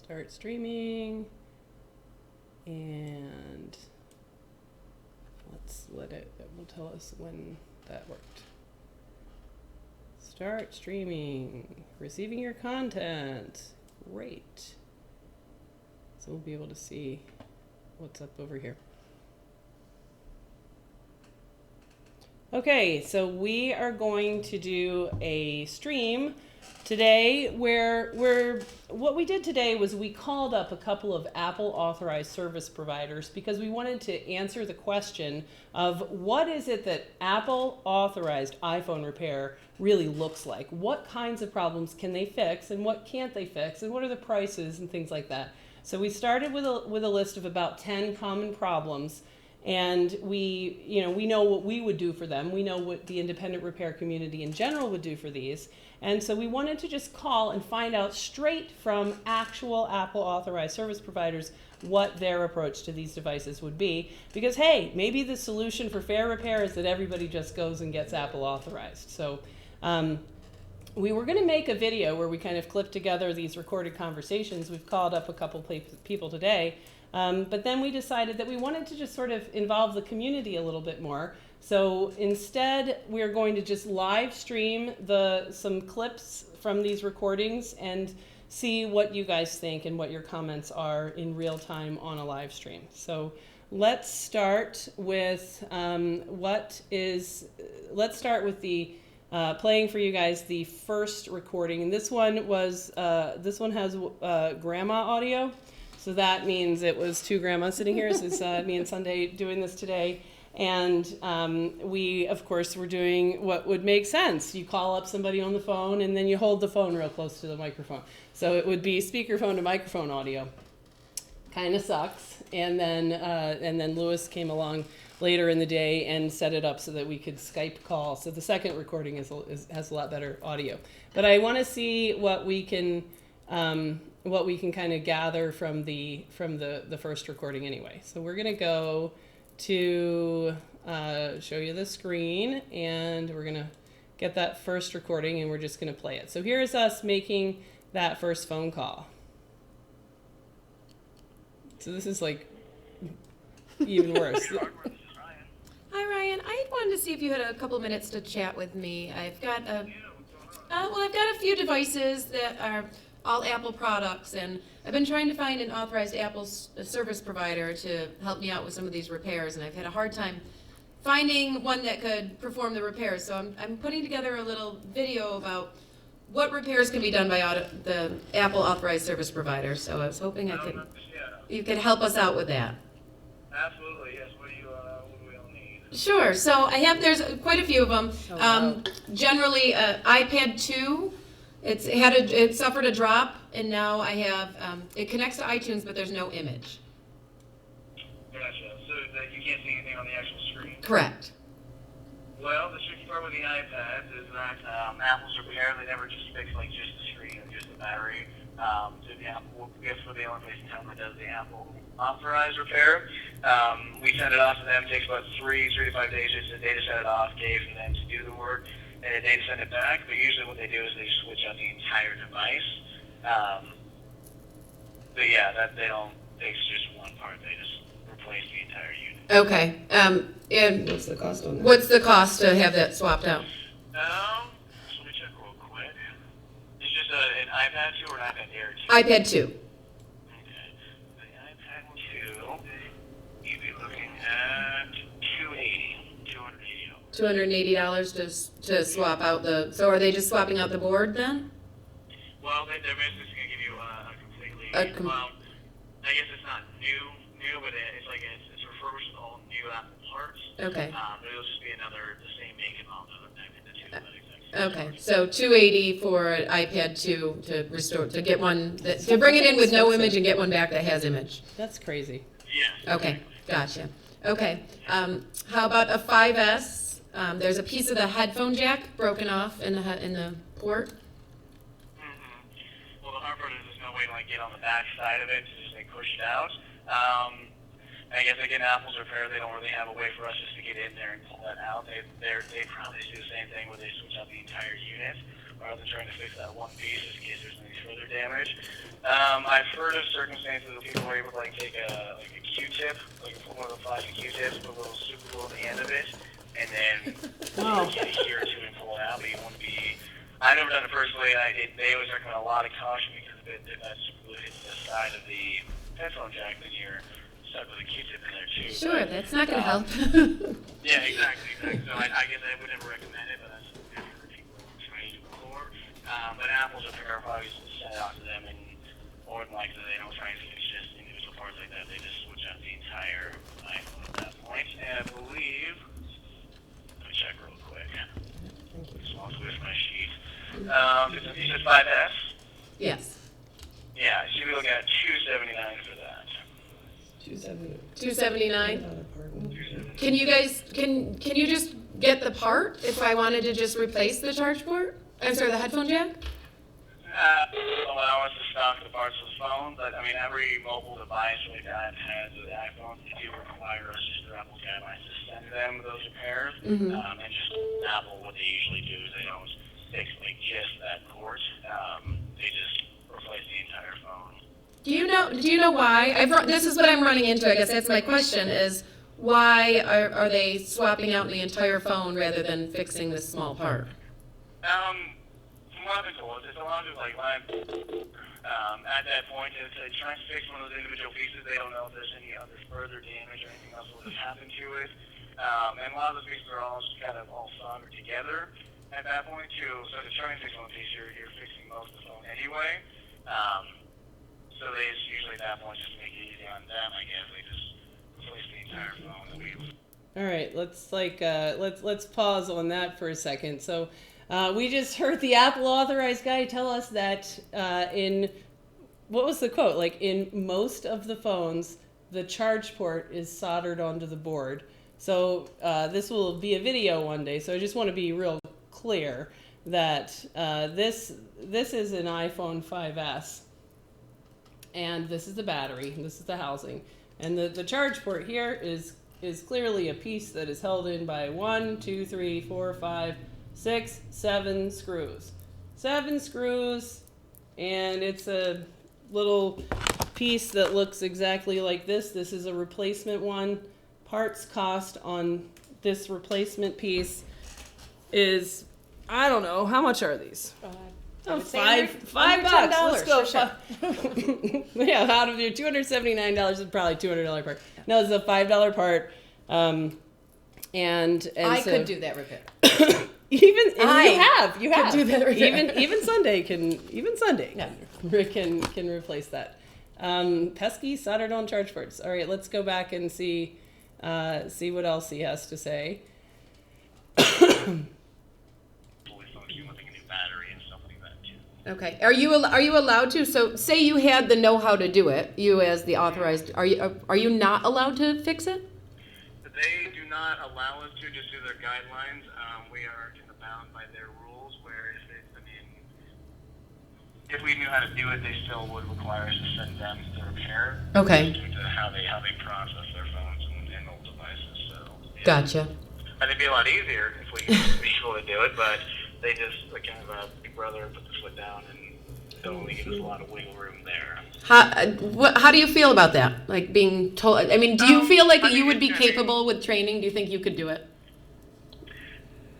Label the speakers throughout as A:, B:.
A: Start streaming. And let's let it will tell us when that worked. Start streaming. Receiving your content. Great. So we'll be able to see what's up over here. Okay, so we are going to do a stream today where what we did today was we called up a couple of Apple Authorized service providers because we wanted to answer the question of what is it that Apple Authorized iPhone repair really looks like? What kinds of problems can they fix and what can't they fix and what are the prices and things like that? So we started with a list of about 10 common problems. And we know what we would do for them. We know what the independent repair community in general would do for these. And so we wanted to just call and find out straight from actual Apple authorized service providers what their approach to these devices would be. Because, hey, maybe the solution for fair repair is that everybody just goes and gets Apple authorized. So we were going to make a video where we kind of clip together these recorded conversations. We've called up a couple people today. But then we decided that we wanted to just sort of involve the community a little bit more. So instead, we're going to just live stream some clips from these recordings and see what you guys think and what your comments are in real time on a live stream. So let's start with playing for you guys the first recording. And this one has grandma audio. So that means it was two grandmas sitting here. This is me and Sunday doing this today. And we, of course, were doing what would make sense. You call up somebody on the phone and then you hold the phone real close to the microphone. So it would be speakerphone to microphone audio. Kind of sucks. And then Lewis came along later in the day and set it up so that we could Skype call. So the second recording has a lot better audio. But I want to see what we can kind of gather from the first recording anyway. So we're going to go to show you the screen, and we're going to get that first recording, and we're just going to play it. So here's us making that first phone call. So this is like even worse.
B: Hi, Ryan. I wanted to see if you had a couple minutes to chat with me. I've got a few devices that are all Apple products, and I've been trying to find an authorized Apple service provider to help me out with some of these repairs, and I've had a hard time finding one that could perform the repairs. So I'm putting together a little video about what repairs can be done by the Apple authorized service provider. So I was hoping you could help us out with that.
C: Absolutely, yes. What do we all need?
B: Sure. So there's quite a few of them. Generally, iPad 2. It suffered a drop, and now I have it connects to iTunes, but there's no image.
C: Gotcha. So that you can't see anything on the actual screen.
B: Correct.
C: Well, the tricky part with the iPads is that Apple's repair, they never just fix like just the screen or just the battery. So the Apple, I guess we're the only place in town that does the Apple authorized repair. We send it off to them. It takes about 3 to 5 days just to data set it off, day for them to do the work. And they send it back, but usually what they do is they switch out the entire device. But yeah, they don't fix just one part, they just replace the entire unit.
B: Okay. And
A: What's the cost on that?
B: what's the cost to have that swapped out?
C: So let me check real quick. It's just an iPad 2 or an iPad Air 2?
B: iPad 2.
C: Okay. The iPad 2, you'd be looking at
B: $280 to swap out the. So are they just swapping out the board then?
C: Well, they're basically just going to give you a completely. Well, I guess it's not new, but it's like it's refurbished with all new Apple parts.
B: Okay.
C: But it'll just be the same make and model of the two.
B: Okay, so $280 for an iPad 2 to restore, to get one, to bring it in with no image and get one back that has image.
A: That's crazy.
C: Yeah.
B: Okay, gotcha. Okay, how about a 5S? There's a piece of the headphone jack broken off in the port.
C: Well, the hard part is there's no way to get on the back side of it to just push it out. I guess again, Apple's repair, they don't really have a way for us just to get in there and pull that out. They probably do the same thing where they switch out the entire unit. rather than trying to fix that one piece in case there's any further damage. I've heard of circumstances where people are able to take a Q-tip, one of the plastic Q-tips, put a little super glue on the end of it, and then get adhere to and pull it out. But you wouldn't be. I've never done it personally. They always recommend a lot of caution because if that super glue hits the side of the headphone jack, then you're stuck with a Q-tip in there too.
B: Sure, that's not going to help.
C: Yeah, exactly. So I guess I would never recommend it, but that's something I've heard people trying to do before. But Apple's are probably send it out to them, and more than likely they don't try and fix just individual parts like that. They just switch out the entire iPhone at that point. And I believe, let me check real quick. Just walk with my sheet. You said 5S?
B: Yes.
C: Yeah, so we look at $279 for that.
B: 279. Can you guys can you just get the part if I wanted to just replace the charge port? I'm sorry, the headphone jack.
C: Allow us to stock the parts of the phone, but I mean every mobile device like the iPads or the iPhones, they do require us just through Apple guidelines to send them those repairs. And just Apple, what they usually do is they don't fix just that port. They just replace the entire phone.
B: Do you know why? This is what I'm running into. I guess that's my question: is why are they swapping out the entire phone rather than fixing this small part?
C: From what I've been told, it's a lot of at that point, it's trying to fix one of those individual pieces. They don't know if there's any other further damage or anything else that would have happened to it. And a lot of those pieces are all just kind of all soldered together at that point too. So to try and fix one piece, you're fixing most of the phone anyway. So they just usually at that point just to make it easy on them, I guess they just replace the entire phone.
A: All right, let's pause on that for a second. So we just heard the Apple Authorized guy tell us that in, what was the quote? In most of the phones, the charge port is soldered onto the board. So this will be a video one day. So I just want to be real clear that this is an iPhone 5S. And this is the battery, this is the housing. And the charge port here is clearly a piece that is held in by 1, 2, 3, 4, 5, 6, 7 screws. 7 screws, and it's a little piece that looks exactly like this. This is a replacement one. Parts cost on this replacement piece is, I don't know, how much are these? Oh, $5. Let's go. Sure. Yeah, out of your $279 is probably $200 part. No, it's a $5 part. And
B: I
A: so,
B: could do that repair.
A: you have
B: could do that repair.
A: even Sunday can replace that. Pesky soldered on charge ports. All right, let's go back and see what else he has to say.
B: Okay. Are you allowed to? So, say you had the know-how to do it. You, as the authorized, are you not allowed to fix it?
C: They do not allow us to, just through their guidelines. We are kind of bound by their rules. Where if we knew how to do it, they still would require us to send them the repair.
B: Okay.
C: Due to how they process their phones and mobile devices. So. Yeah.
B: Gotcha.
C: I think it'd be a lot easier if we could be able to do it, but they just kind of a big brother put the foot down and don't really give us a lot of wiggle room there.
B: How do you feel about that? Like being told? I mean, do you feel like you would be capable with training? Do you think you could do it?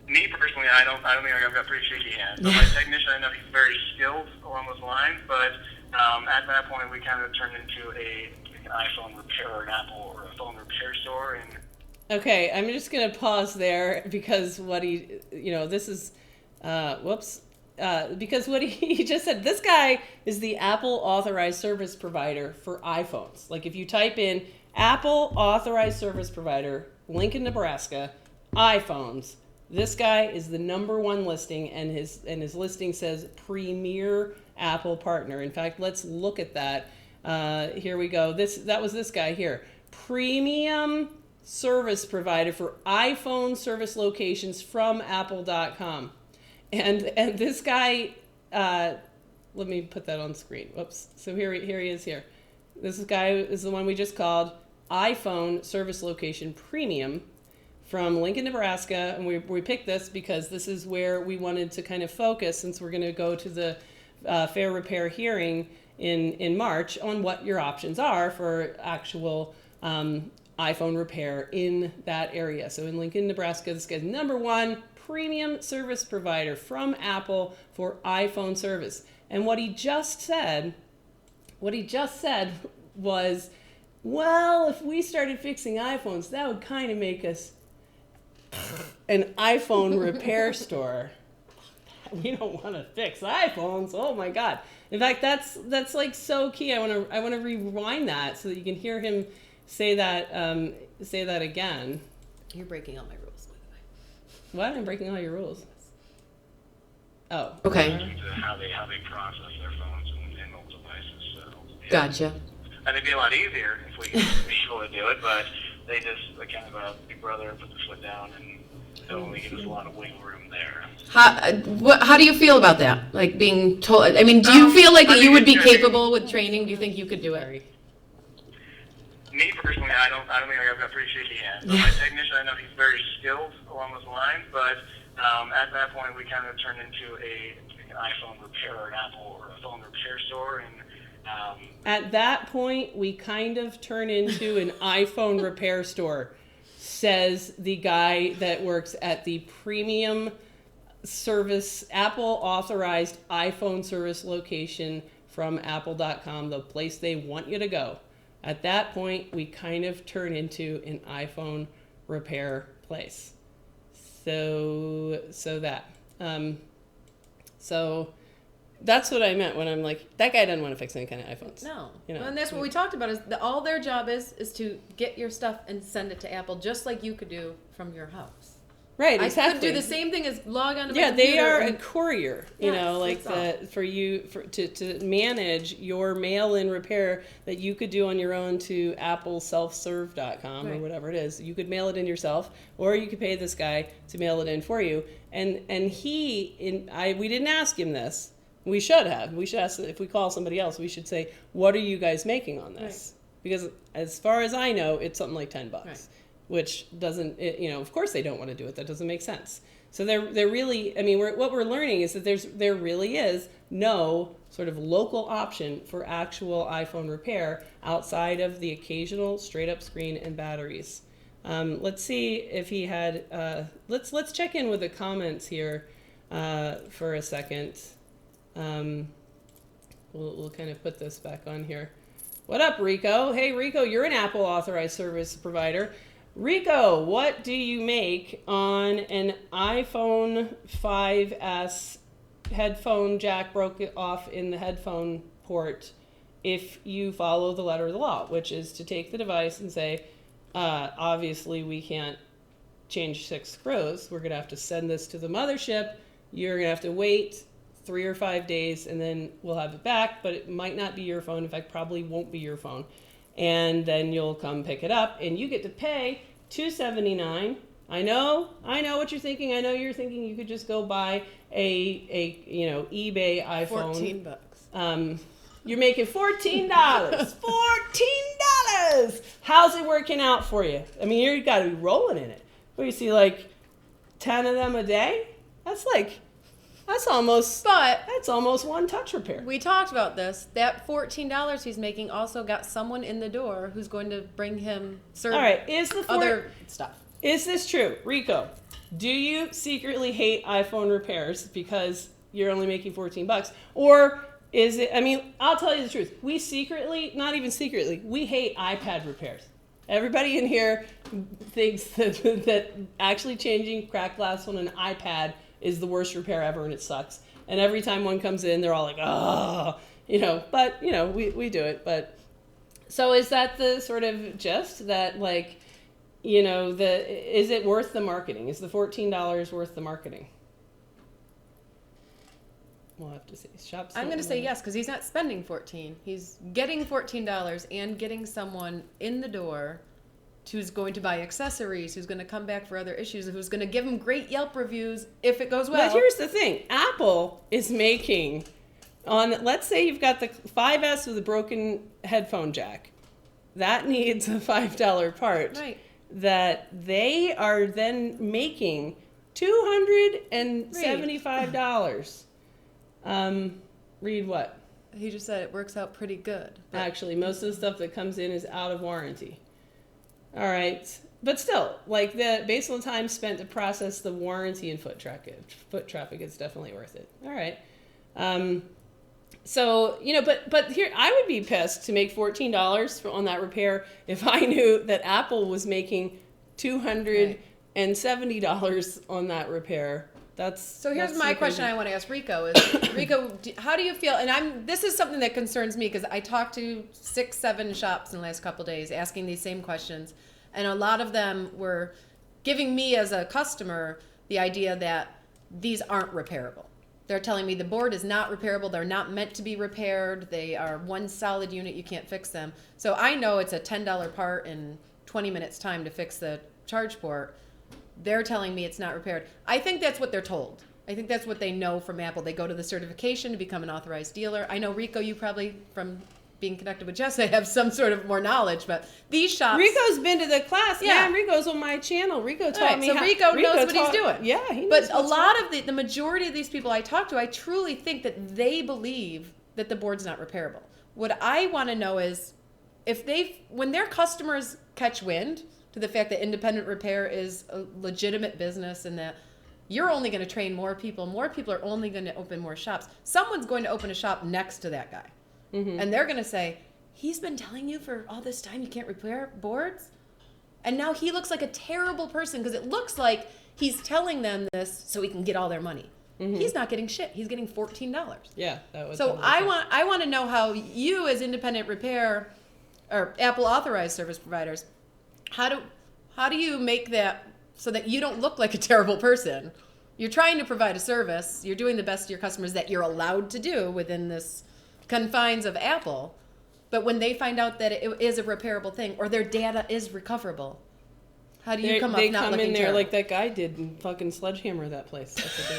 C: Me personally, I don't think I've got pretty shaky hands. But my technician, I know he's very skilled along those lines. But at that point, we kind of turned into an iPhone repair or an Apple or a phone repair store. And
A: okay, I'm just gonna pause there because what he, this is, because what he just said, this guy is the Apple Authorized Service Provider for iPhones. Like if you type in Apple Authorized Service Provider, Lincoln, Nebraska, iPhones, this guy is the #1 listing, and his listing says Premier Apple Partner. In fact, let's look at that. Here we go. That was this guy here. Premium Service Provider for iPhone service locations from Apple.com. And this guy, let me put that on screen. Whoops. So here he is here. This guy is the one we just called iPhone Service Location Premium from Lincoln, Nebraska, and we picked this because this is where we wanted to kind of focus, since we're going to go to the fair repair hearing in March, on what your options are for actual iPhone repair in that area. So in Lincoln, Nebraska, this guy's #1 premium service provider from Apple for iPhone service. And what he just said was, well, if we started fixing iPhones, that would kind of make us an iPhone repair store. We don't want to fix iPhones. Oh my God. In fact, that's like so key. I want to rewind that so that you can hear him say that again.
D: You're breaking all my rules, by the way.
A: What? I'm breaking all your rules. Oh.
B: Okay.
C: How they process their phones and mobile devices. So, yeah.
B: Gotcha.
C: And it'd be a lot easier if we could be able to do it, but they kind of big brother put the foot down, and they'll only give us a lot of wiggle room there.
B: How do you feel about that? Like being told, I mean, do you feel like you would be capable with training? Do you think you could do it?
C: Me personally, I don't think I've got pretty shaky hands. So my technician, I know he's very skilled along those lines, but at that point, we kind of turned into an iPhone repair or an Apple or a phone repair store, and
A: at that point, we kind of turn into an iPhone repair store, says the guy that works at the premium service, Apple Authorized iPhone service location from Apple.com, the place they want you to go. At that point, we kind of turn into an iPhone repair place. So that's what I meant when I'm like, that guy doesn't want to fix any kind of iPhones.
D: No.
A: You know?
D: And that's what we talked about, is all their job is to get your stuff and send it to Apple, just like you could do from your house.
A: Right,
D: I
A: exactly.
D: could do the same thing as log on to my
A: Yeah,
D: computer.
A: they are a
D: and-
A: courier, you
D: Yes,
A: know, like
D: that's
A: to manage your mail-in repair that you could do on your own to appleselfserve.com or
D: Right.
A: whatever it is. You could mail it in yourself, or you could pay this guy to mail it in for you. And we didn't ask him this. We should have. We should ask, if we call somebody else, we should say, what are you guys making on this? Right. Because as far as I know, it's something like $10. Right. Which doesn't, of course they don't want to do it. That doesn't make sense. So they're really, I mean, what we're learning is that there really is no sort of local option for actual iPhone repair outside of the occasional straight up screen and batteries. Let's see if he had, let's check in with the comments here for a second. We'll kind of put this back on here. What up, Rico? Hey, Rico, you're an Apple Authorized service provider. Rico, what do you make on an iPhone 5S headphone jack broke off in the headphone port if you follow the letter of the law, which is to take the device and say, obviously we can't change 6 screws. We're going to have to send this to the mothership. You're going to have to wait 3 or 5 days and then we'll have it back, but it might not be your phone. In fact, probably won't be your phone. And then you'll come pick it up and you get to pay $279. I know what you're thinking. I know you're thinking you could just go buy a eBay iPhone.
D: $14.
A: You're making $14. $14. How's it working out for you? I mean, you got to be rolling in it. What do you see, like 10 of them a day? That's almost one touch repair.
D: We talked about this. That $14 he's making also got someone in the door who's going to bring him
A: All right,
D: other stuff.
A: Is this true? Rico, do you secretly hate iPhone repairs because you're only making $14? Or is it, I mean, I'll tell you the truth. We secretly, not even secretly, we hate iPad repairs. Everybody in here thinks that actually changing cracked glass on an iPad is the worst repair ever and it sucks. And every time one comes in, they're all like, oh, but, we do it. But so is that the sort of gist that, like, is it worth the marketing? Is the $14 worth the marketing? We'll have to see.
D: I'm going to say yes, because he's not spending $14. He's getting $14 and getting someone in the door who's going to buy accessories, who's going to come back for other issues, who's going to give him great Yelp reviews if it goes well.
A: But here's the thing. Apple is making, let's say you've got the 5S with a broken headphone jack. That needs a $5 part.
D: Right.
A: that they are then making $275. Read what?
D: He just said it works out pretty good. But
A: Actually, most of the stuff that comes in is out of warranty. All right. But still, like based on the time spent to process the warranty and foot traffic, it's definitely worth it. All right. So, but here, I would be pissed to make $14 on that repair if I knew that Apple was making $270 on that repair.
D: So here's my question I want to ask Rico is, Rico, how do you feel? And this is something that concerns me because I talked to 6-7 shops in the last couple of days asking these same questions. And a lot of them were giving me as a customer the idea that these aren't repairable. They're telling me the board is not repairable. They're not meant to be repaired. They are one solid unit. You can't fix them. So I know it's a $10 part in 20 minutes time to fix the charge port. They're telling me it's not repaired. I think that's what they're told. I think that's what they know from Apple. They go to the certification to become an authorized dealer. I know, Rico, you probably, from being connected with Jessica, have some sort of more knowledge, but these shops...
A: Rico's been to the class.
D: Yeah.
A: Man, Rico's on my channel. Rico taught me
D: so
A: how...
D: Rico knows what he's doing.
A: Yeah, he knows.
D: But a lot of the majority of these people I talk to, I truly think that they believe that the board's not repairable. What I want to know is when their customers catch wind to the fact that independent repair is a legitimate business and that you're only going to train more people are only going to open more shops. Someone's going to open a shop next to that guy. Mm-hmm. And they're going to say, he's been telling you for all this time you can't repair boards? And now he looks like a terrible person because it looks like he's telling them this so he can get all their money. Mm-hmm. He's not getting shit. He's getting $14.
A: Yeah, that was.
D: So I want to know how you, as independent repair or Apple Authorized service providers, how do you make that so that you don't look like a terrible person? You're trying to provide a service. You're doing the best to your customers that you're allowed to do within this confines of Apple. But when they find out that it is a repairable thing or their data is recoverable, how do you come up not looking terrible? They come in there
A: like that guy did and fucking sledgehammer that place. That's what they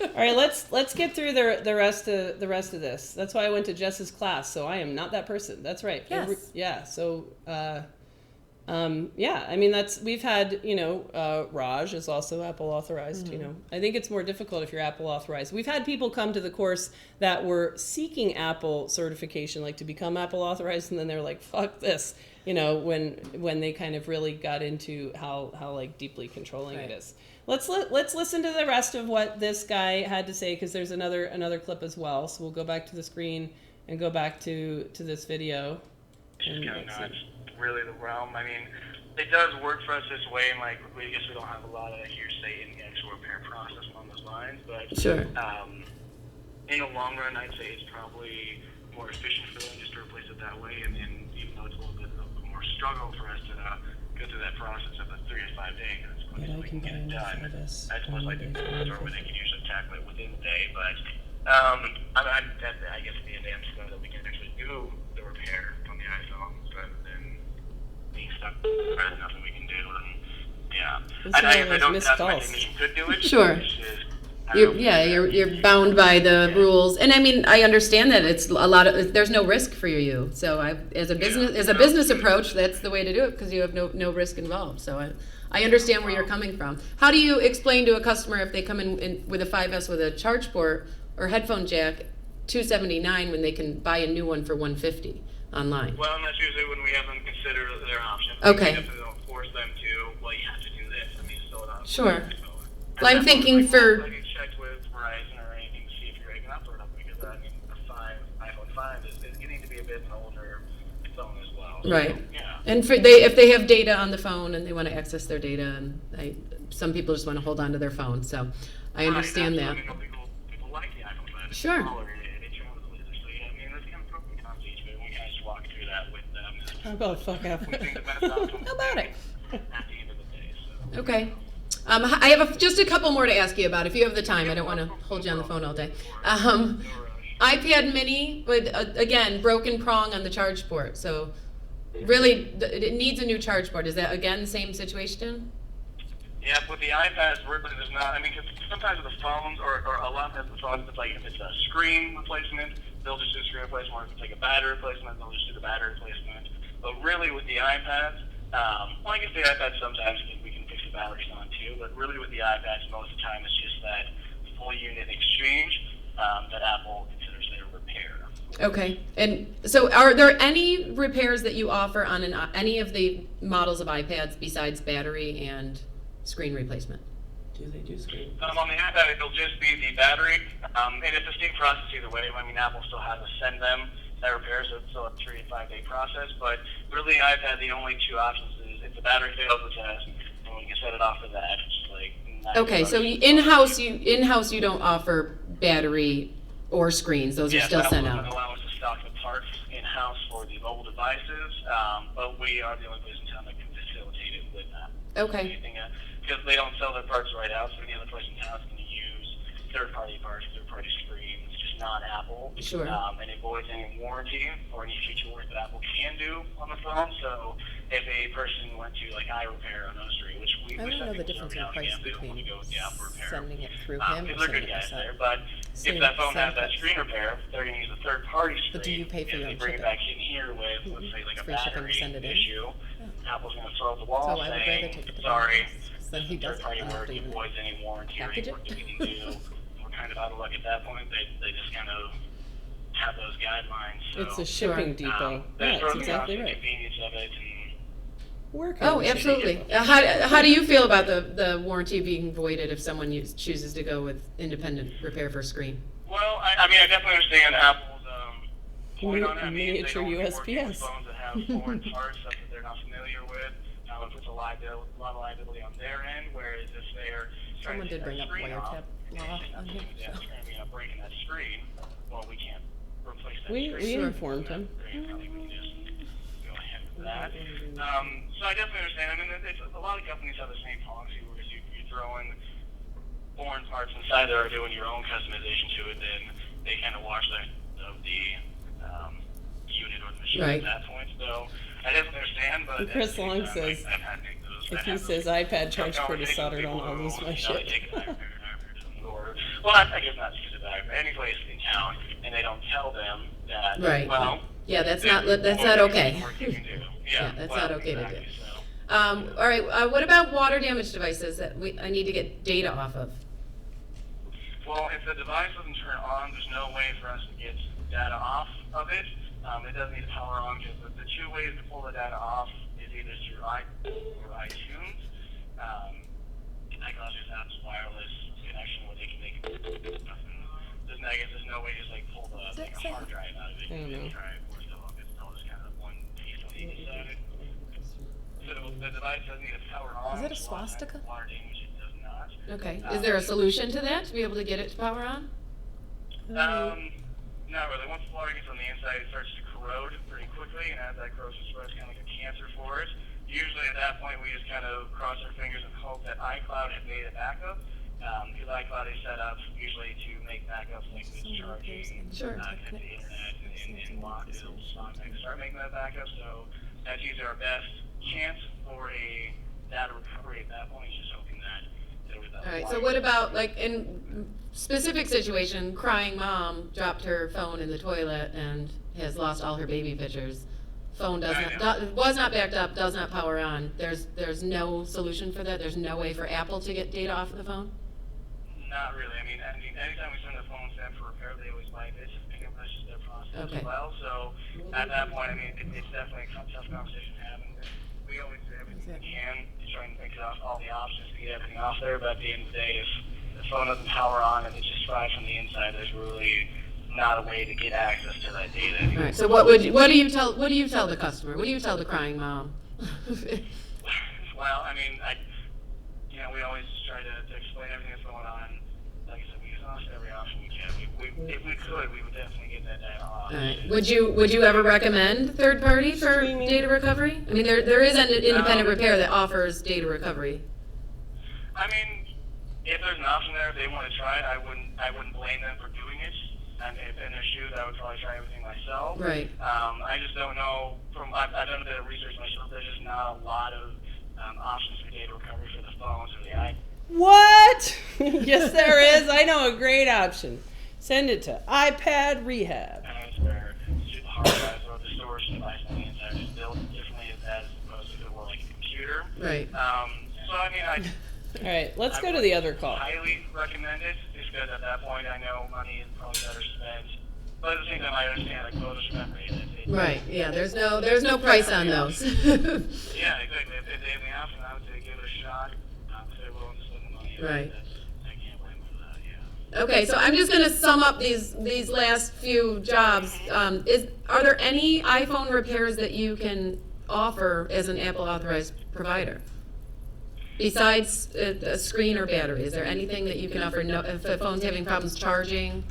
A: did. All right, let's get through the rest of this. That's why I went to Jess's class. So I am not that person. That's right.
D: Yes.
A: Yeah. So. I mean, we've had, Raj is also Apple Authorized,
D: Mm-hmm.
A: I think it's more difficult if you're Apple Authorized. We've had people come to the course that were seeking Apple certification, like to become Apple Authorized, and then they're like, fuck this, when they kind of really got into how like deeply controlling
D: right.
A: it is. Let's listen to the rest of what this guy had to say, because there's another clip as well. So we'll go back to the screen and go back to this video.
C: Really the realm. I mean, it does work for us this way, and like I guess we don't have a lot of hearsay in the actual repair process along those lines. But
D: sure.
C: In the long run, I'd say it's probably more efficient for them just to replace it that way. And then even though it's a little bit more struggle for us to go through that process of the 3 to 5 day, because it's quick we can get it done. That's suppose like the store where they can usually tackle it within the day. But I guess at the end of the day, I'm just glad that we can actually do the repair on the iPhone rather than being stuck. There's nothing we can do. And yeah, I don't doubt my technician could do it.
D: Sure. You're bound by the rules, and I mean I understand that it's a lot of there's no risk for you. So as a business approach, that's the way to do it because you have no risk involved. So I understand where you're coming from. How do you explain to a customer if they come in with a 5S with a charge port or headphone jack, $279 when they can buy a new one for $150 online?
C: Well, and that's usually when we have them consider their options.
D: Okay.
C: We don't force them to. Well, you have to do this. I mean, so it's
D: sure. Well, I'm thinking for.
C: Like check with Verizon or anything to see if you're making up for it, because I mean, the iPhone 5 is getting to be a bit an older phone as well. So,
D: right.
C: Yeah.
D: And if they have data on the phone and they want to access their data, and some people just want to hold on to their phone, so I understand that.
C: People like the iPhone 5.
D: Sure.
C: It travels a little. So yeah, I mean, that's kind of pros and cons each, but we kind of just walk through that with them.
A: How about fuck Apple?
D: How about it?
C: At the end of the day. So.
D: Okay. I have just a couple more to ask you about if you have the time. I don't want to hold you on the phone all day. iPad mini with, again, broken prong on the charge port. So really, it needs a new charge port. Is that, again, the same situation?
C: Yeah, with the iPads, really, there's not. I mean, because sometimes with the phones, or a lot of the phones, it's like if it's a screen replacement, they'll just do a screen replacement. Or if it's like a battery replacement, they'll just do the battery replacement. But really, with the iPads, Well, I guess the iPad sometimes we can fix the batteries on too, but really with the iPads, most of the time it's just that full unit exchange that Apple considers their repair.
B: Okay. And so are there any repairs that you offer on any of the models of iPads besides battery and screen replacement?
A: Do they do screen?
C: On the iPad, it'll just be the battery, and it's a steep process either way. I mean, Apple still has to send them that repair, so it's still a 3 to 5 day process. But really, the iPad, the only two options is if the battery fails the test, and we can set it off for that. It's like
B: Okay, so in-house you don't offer battery or screens; those are still sent
C: Apple
B: out.
C: doesn't allow us to stock the parts in-house for the mobile devices, but we are the only place in town that can facilitate it with that.
B: Okay.
C: Because they don't sell their parts right out, so any other place in town is going to use third-party parts, third-party screens, just not Apple.
B: Sure.
C: And it avoids any warranty or any future work that Apple can do on the phone. So if a person went to like iRepair on O Street, which we
D: I don't know the difference in price between sending it through him or
C: they're
D: sending
C: good
D: it
C: guys
D: yourself.
C: there, but if that phone has that screen repair, they're going to use a third-party screen.
D: But do you pay for
C: if
D: your
C: they
D: own
C: bring it
D: shipping?
C: back in here with, let's say, like a
D: Free shipping to
C: battery
D: send it in?
C: issue, Apple's going to throw up the wall
D: So I would rather
C: saying,
D: take it to the
C: sorry,
D: business. Then he doesn't
C: third-party
D: have
C: work
D: to even
C: avoids any warranty or
D: package
C: any work
D: it.
C: that we can do. We're kind of out of luck at that point. They just kind of have those guidelines. So,
A: It's a shipping depot.
C: there's
A: Yeah,
C: sort
A: that's
C: of
A: exactly
C: the
A: right.
C: convenience of it. And
A: Where can
B: Oh,
A: we ship
B: absolutely.
A: it?
B: How do you feel about the warranty being voided if someone chooses to go with independent repair for screen?
C: well, I mean, I definitely understand Apple's point on it. I mean,
A: Miniature
C: they don't work with
A: USPS.
C: phones that have foreign parts, stuff that they're not familiar with. It puts a lot of liability on their end, whereas if they're trying
D: Someone
C: to
D: did
C: take
D: bring
C: that
D: up
C: screen off,
D: wiretap
C: and
D: law
C: it's
D: on
C: not
D: here.
C: something that's going to be breaking that screen, well, we can't replace that
A: We
C: screen.
A: informed him.
C: We can just go ahead with that. So I definitely understand. I mean, a lot of companies have the same policy where if you throw in foreign parts inside there or doing your own customization to it, then they kind of wash that of the unit or the machine
B: Right.
C: at that point. So I definitely understand, but
A: And Chris
C: at the same
A: Long
C: time,
A: says,
C: I've had those.
A: If
C: I've
A: he
C: had
A: says
C: those
A: iPad charge
C: tough
A: pretty
C: conversations
A: soldered
C: with
A: on,
C: people
A: I'll lose
C: who,
A: my
C: they
A: shit.
C: take an iPad or well, I guess not just about any place in town, and they don't tell them that.
B: Right.
C: Well,
B: Yeah, that's not okay.
C: Yeah,
B: that's
C: well,
B: not okay to
C: exactly,
B: do.
C: so.
B: All right. What about water damage devices that I need to get data off of?
C: Well, if the device doesn't turn on, there's no way for us to get data off of it. It does need to power on because the two ways to pull the data off is either through iTunes. iCloud just has wireless connection where they can make it. I guess there's no way to just like pull the like, a hard drive out of it.
A: I don't know.
C: Drive, or it's all just kind of one piece on each side. So the device doesn't need to power on.
D: Is it a
C: so a lot of times
D: swastika?
C: Water damage it does not.
B: Okay. Is there a solution to that to be able to get it to power on?
C: Not really. Once the water gets on the inside, it starts to corrode pretty quickly, and as that corrosion spreads, kind of like a cancer for it. Usually at that point, we just kind of cross our fingers and hope that iCloud had made a backup. Because iCloud is set up usually to make backups like discharging,
B: Sure.
C: connect to the internet, and lock it. It'll start making that backup. So that's usually our best chance for a data recovery at that point. Just hoping that there was that.
B: All right. So what about like in specific situation, crying mom dropped her phone in the toilet and has lost all her baby pictures. Phone was not backed up, does not power on. There's no solution for that. There's no way for Apple to get data off of the phone.
C: Not really. I mean, anytime we send a phone stamp for repair, they always like it. That's just their process
B: Okay.
C: as well. So at that point, I mean, it's definitely a tough conversation to have. And we always do everything we can to try and think of all the options to get everything off there. But at the end of the day, if the phone doesn't power on and it's just fried from the inside, there's really not a way to get access to that data.
B: All right. So what do you tell the customer? What do you tell the crying mom?
C: Well, I mean, we always try to explain everything that's going on. Like I said, we exhaust every option we can. If we could, we would definitely get that data off.
B: All right. Would you ever recommend third party for
A: Streaming.
B: data recovery? I mean, there is an independent repair that offers data recovery.
C: I mean, if there's an option there, if they want to try it, I wouldn't blame them for doing it. And if in their shoes, I would probably try everything myself.
B: Right.
C: I just don't know. I've done a bit of research myself. There's just not a lot of options for data recovery for the phones or the iPads.
A: What? Yes, there is. I know a great option. Send it to iPad Rehab.
C: It's where hard drives or the storage device on the inside is built differently as that as opposed to if it were like
D: Right.
C: So I mean,
A: All right, let's go to the other call.
C: highly recommend it, just because at that point I know money is probably better spent. But at the same time, I understand like quota spend rate.
D: Right. Yeah. There's no price on those.
C: Yeah, exactly. If they have the option, I would say give it a shot. If they're willing to spend the money.
D: Right.
C: I can't blame them for that. Yeah.
D: Okay, so I'm just gonna sum up these last few jobs. Are there any iPhone repairs that you can offer as an Apple Authorized provider? Besides a screen or battery, is there anything that you can offer? No, if a phone's having problems charging,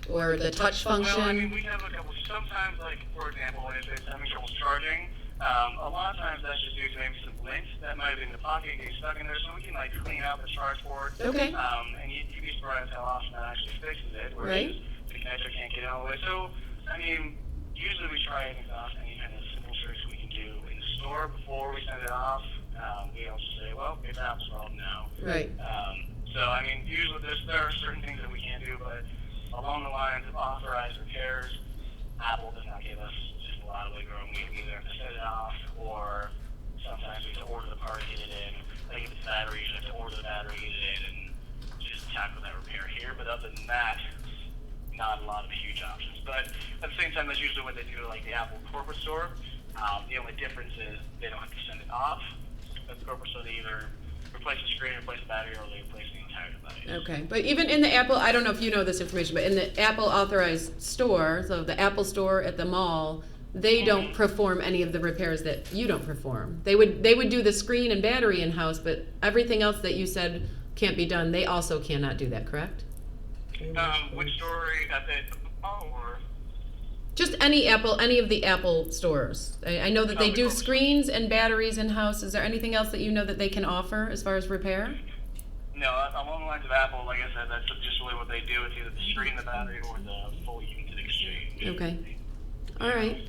D: or the touch function?
C: Well, I mean, we have a couple. Sometimes, like for example, if it's having trouble charging, a lot of times that's just due to maybe some lint that might have been in the pocket, getting stuck in there. So we can like clean out the charge port.
D: Okay.
C: And you'd be surprised how often that actually fixes it. Whereas
D: Right.
C: the connector can't get it all the way. So I mean, usually we try and exhaust any kind of simple tricks we can do in the store before we send it off. We also say, well, it's Apple's problem now.
D: Right.
C: So I mean, usually there are certain things that we can do, but along the lines of authorized repairs, Apple does not give us just a lot of wiggle room. We either have to set it off, or sometimes we have to order the part, get it in. Like if it's batteries, you have to order the battery, get it in, and just tackle that repair here. But other than that, not a lot of huge options. But at the same time, that's usually what they do, like the Apple corporate store. The only difference is they don't have to send it off. At the corporate store, they either replace the screen, replace the battery, or they replace the entire device.
D: Okay, but even in the Apple, I don't know if you know this information, but in the Apple Authorized store, so the Apple store at the mall, they don't perform any of the repairs that you don't perform. They would do the screen and battery in-house, but everything else that you said can't be done, they also cannot do that, correct?
C: Which story at the mall or?
D: Just any of the Apple stores. I know that they do screens and batteries in-house. Is there anything else that you know that they can offer as far as repair?
C: No, along the lines of Apple, like I said, that's just really what they do. It's either the screen, the battery, or the full unit exchange.
D: Okay. All right.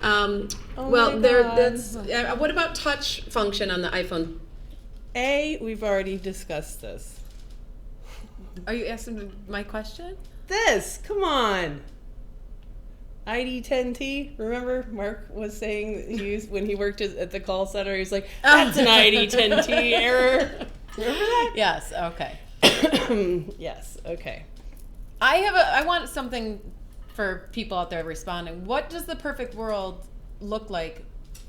A: Oh
D: well,
A: my
D: there.
A: God.
D: That's. What about touch function on the iPhone?
A: We've already discussed this.
D: Are you asking my question?
A: Come on. ID10T, remember Mark was saying that he used when he worked at the call center, he was like, that's an ID10T error. Remember that?
D: Yes, okay.
A: Yes, okay.
D: I want something for people out there responding. What does the perfect world look like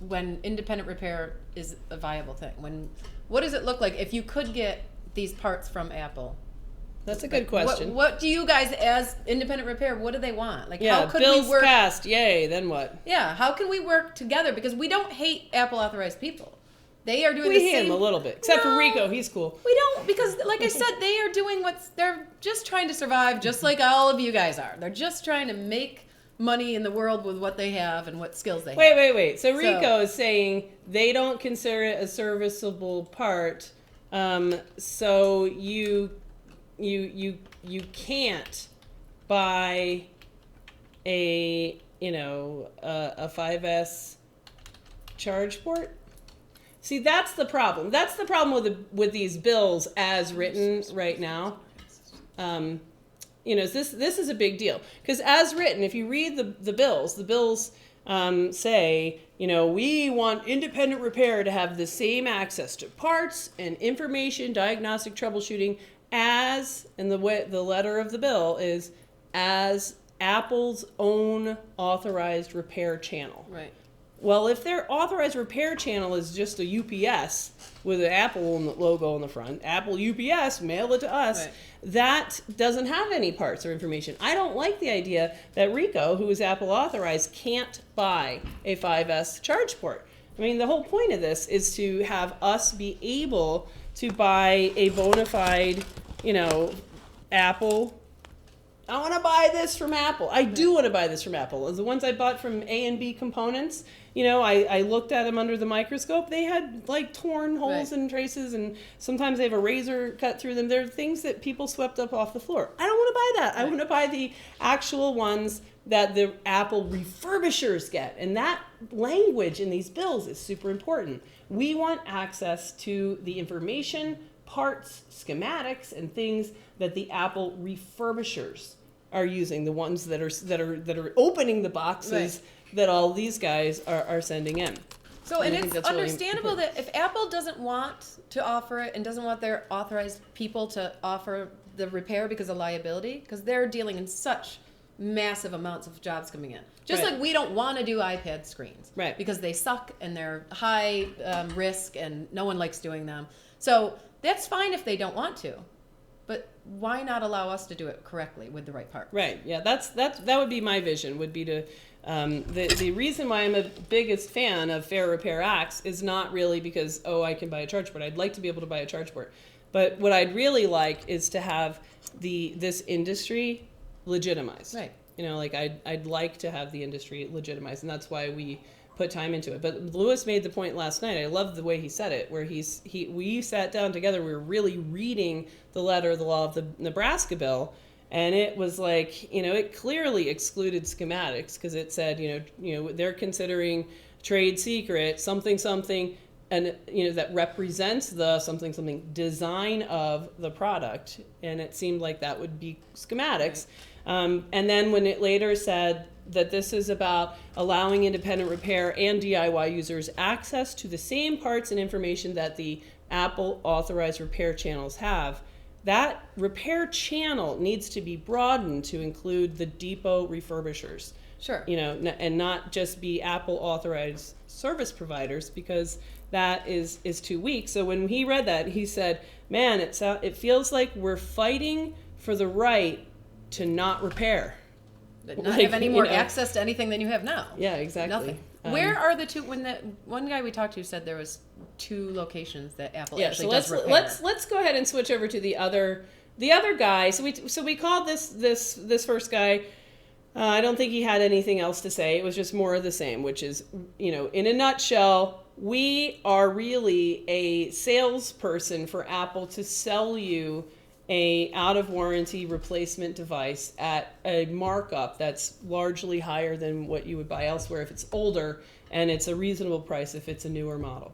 D: when independent repair is a viable thing? What does it look like if you could get these parts from Apple?
A: That's a good question.
D: What do you guys, as independent repair, what do they want? Like,
A: Yeah,
D: how could
A: bills
D: we work?
A: passed, yay, then what?
D: Yeah, how can we work together? Because we don't hate Apple Authorized people. They are doing
A: We
D: the
A: hate
D: same.
A: him a little bit, except for
D: No.
A: Rico, he's cool.
D: We don't, because like I said, they are doing they're just trying to survive, just like all of you guys are. They're just trying to make money in the world with what they have and what skills they have.
A: Wait. So Rico is saying they don't consider it a serviceable part, so you can't buy a 5S charge port. See, that's the problem. That's the problem with these bills as written right now. This is a big deal because as written, if you read the bills say, we want independent repair to have the same access to parts and information, diagnostic troubleshooting as, and the letter of the bill is as Apple's own authorized repair channel.
D: Right.
A: Well, if their authorized repair channel is just a UPS with an Apple logo on the front, Apple UPS, mail it to us,
D: Right.
A: That doesn't have any parts or information. I don't like the idea that Rico, who is Apple authorized, can't buy a 5S charge port. I mean, the whole point of this is to have us be able to buy a bona fide, Apple. I want to buy this from Apple. I do want to buy this from Apple. The ones I bought from A&B Components, I looked at them under the microscope. They had like torn holes
D: Right.
A: and traces, and sometimes they have a razor cut through them. They're things that people swept up off the floor. I don't want to buy that. I want to buy the actual ones that the Apple refurbishers get. And that language in these bills is super important. We want access to the information, parts, schematics, and things that the Apple refurbishers are using, the ones that are opening the boxes
D: Right.
A: that all these guys are sending in.
D: So, and
A: I think
D: it's
A: that's really
D: understandable that if Apple doesn't want to offer it and doesn't want their authorized people to offer the repair because of liability, because they're dealing in such massive amounts of jobs coming in. Just
A: Right.
D: like we don't want to do iPad screens.
A: Right.
D: Because they suck and they're high risk and no one likes doing them. So that's fine if they don't want to. But why not allow us to do it correctly with the right part?
A: Right. Yeah. That would be my vision. Would be to the reason why I'm a biggest fan of Fair Repair Acts is not really because I can buy a charge board. I'd like to be able to buy a charge board, but what I'd really like is to have this industry legitimized.
D: Right.
A: Like I'd like to have the industry legitimized, and that's why we put time into it. But Lewis made the point last night. I love the way he said it, where we sat down together. We were really reading the letter of the law of the Nebraska bill, and it was like, it clearly excluded schematics because it said, they're considering trade secret something, and that represents the something design of the product, and it seemed like that would be schematics. And then when it later said that this is about allowing independent repair and DIY users access to the same parts and information that the Apple Authorized repair channels have, that repair channel needs to be broadened to include the depot refurbishers.
D: Sure.
A: And not just be Apple Authorized service providers, because that is too weak. So when he read that, he said, man, it feels like we're fighting for the right to not repair.
D: Not have any more access to anything than you have now.
A: Yeah, exactly.
D: Nothing. Where are the two? When the one guy we talked to said there was 2 locations that Apple actually does repair.
A: Let's go ahead and switch over to the other guy. So we called this first guy. I don't think he had anything else to say. It was just more of the same, which is, in a nutshell, we are really a salesperson for Apple to sell you a out of warranty replacement device at a markup that's largely higher than what you would buy elsewhere if it's older, and it's a reasonable price if it's a newer model.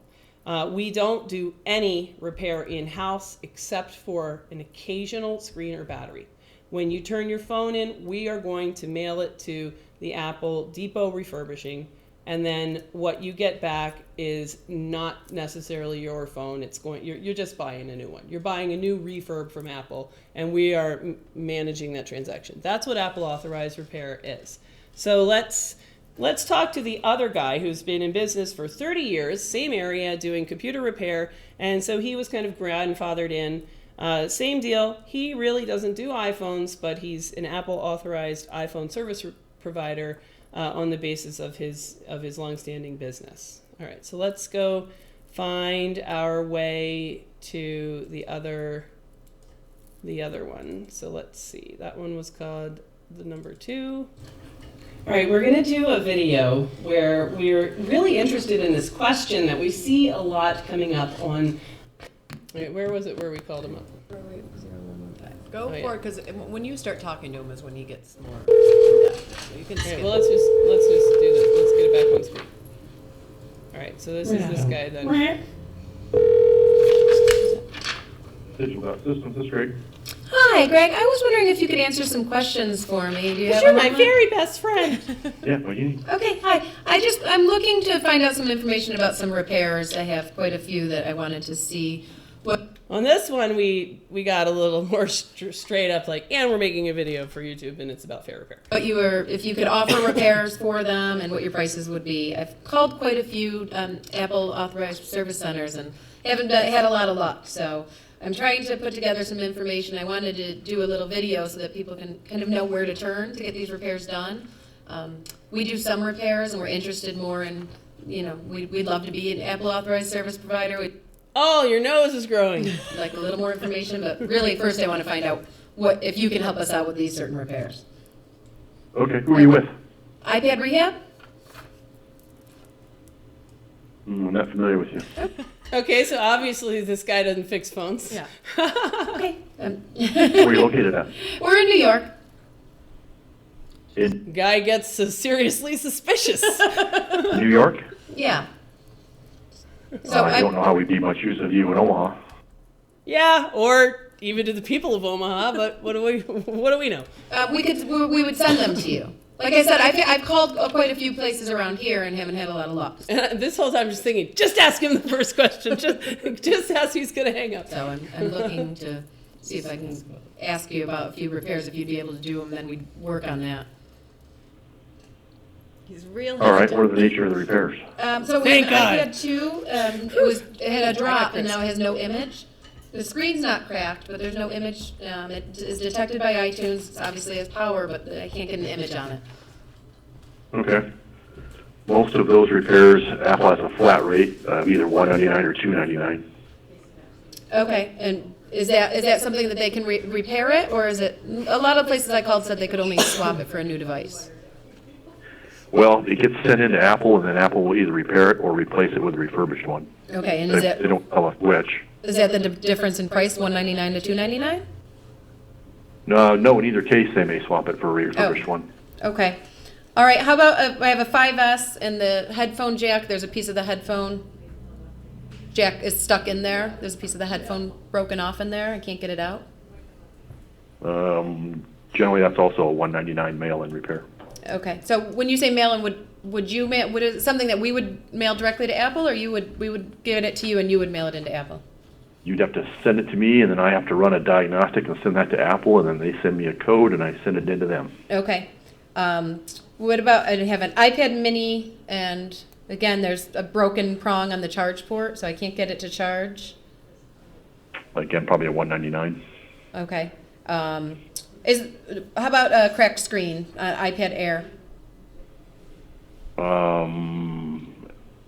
A: We don't do any repair in-house except for an occasional screen or battery. When you turn your phone in, we are going to mail it to the Apple Depot Refurbishing, and then what you get back is not necessarily your phone. You're just buying a new one. You're buying a new refurb from Apple, and we are managing that transaction. That's what Apple Authorized Repair is. So let's talk to the other guy who's been in business for 30 years, same area, doing computer repair, and so he was kind of grandfathered in. Same deal. He really doesn't do iPhones, but he's an Apple Authorized iPhone service provider on the basis of his longstanding business. All right, so let's go find our way to the other one. So let's see. That one was called the number 2. All right, we're going to do a video where we're really interested in this question that we see a lot coming up on. Wait, where was it where we called him up?
D: Go
A: Oh,
D: for it, because when you start talking to him is when he gets more. You can
A: All
D: skip.
A: right, well, let's just do this. Let's get it back on screen. All right, so this is this guy then.
E: Digital Systems, this is Greg.
B: Hi, Greg. I was wondering if you could answer some questions for me. Do you have
A: You're
B: a
A: my
B: moment?
A: very best friend.
E: Yeah, what do you need?
B: Okay, hi. I'm looking to find out some information about some repairs. I have quite a few that I wanted to see.
A: On this one, we got a little more straight up, like, and we're making a video for YouTube, and it's about fair repair.
B: If you could offer repairs for them and what your prices would be. I've called quite a few Apple Authorized service centers and haven't had a lot of luck. So I'm trying to put together some information. I wanted to do a little video so that people can kind of know where to turn to get these repairs done. We do some repairs, and we're interested more in, we'd love to be an Apple Authorized service provider.
A: Oh, your nose is growing.
B: Like a little more information, but really first I want to find out if you can help us out with these certain repairs.
E: Okay, who are you with?
B: iPad Rehab?
E: I'm not familiar with you.
A: Okay, so obviously this guy doesn't fix phones.
D: Yeah.
B: Okay.
E: Where are you located at?
B: We're in New York.
E: In
A: Guy gets seriously suspicious.
E: New York?
B: Yeah. So
E: I don't know how we'd be much use of you in Omaha.
A: Yeah, or even to the people of Omaha, but what do we know?
B: we would send them to you. Like I said, I've called quite a few places around here and haven't had a lot of luck.
A: This whole time I'm just thinking, just ask him the first question. Just ask he's going to hang up.
B: So I'm looking to see if I can ask you about a few repairs, if you'd be able to do them, then we'd work on that.
D: He's real.
E: All right,
D: hesitant.
E: what are the nature of the repairs?
B: So we
A: Thank
B: had
A: God.
B: two, it had a drop and now it has no image. The screen's not cracked, but there's no image. It is detected by iTunes. It obviously has power, but I can't get an image on it.
E: Okay. Most of those repairs, Apple has a flat rate of either $199 or $299.
B: Okay, and is that something that they can repair it, or is it, a lot of places I called said they could only swap it for a new device?
E: Well, it gets sent into Apple, and then Apple will either repair it or replace it with a refurbished one.
B: Okay, and
E: They don't tell us which.
B: is that the difference in price, $199 to $299?
E: No, in either case, they may swap it for a refurbished one.
B: Okay. All right, how about, I have a 5S and the headphone jack, there's a piece of the headphone jack is stuck in there. There's a piece of the headphone broken off in there. I can't get it out.
E: Generally, that's also a $199 mail-in repair.
B: Okay, so when you say mail-in, would you mail, would it something that we would mail directly to Apple, or we would give it to you and you would mail it into Apple?
E: You'd have to send it to me, and then I have to run a diagnostic and send that to Apple, and then they send me a code, and I send it into them.
B: Okay. What about, I have an iPad mini, and again, there's a broken prong on the charge port, so I can't get it to charge.
E: Again, probably a $199.
B: Okay. How about a cracked screen, iPad Air?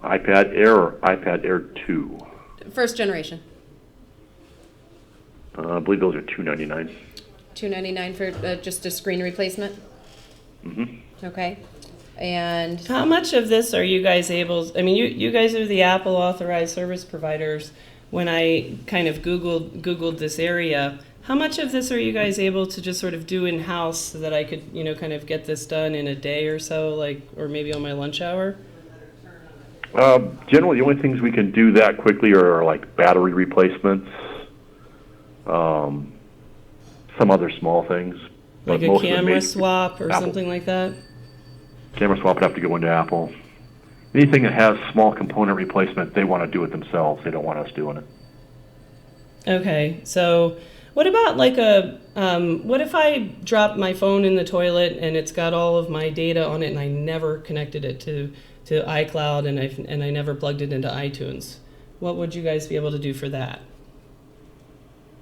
E: iPad Air or iPad Air 2?
B: First generation.
E: I believe those are $299.
B: $299 for just a screen replacement?
E: Mm-hmm.
B: Okay. And
A: How much of this are you guys able, I mean, you guys are the Apple Authorized Service Providers. When I kind of Googled this area, how much of this are you guys able to just sort of do in-house so that I could, kind of get this done in a day or so, or maybe on my lunch hour?
E: Generally, the only things we can do that quickly are like battery replacements, some other small things.
A: Like
E: but
A: a
E: most of it
A: camera
E: may-
A: swap or
E: Apple.
A: something like that?
E: Camera swap would have to go into Apple. Anything that has small component replacement, they want to do it themselves. They don't want us doing it.
A: Okay, so what about like what if I drop my phone in the toilet and it's got all of my data on it and I never connected it to iCloud and I never plugged it into iTunes? What would you guys be able to do for that?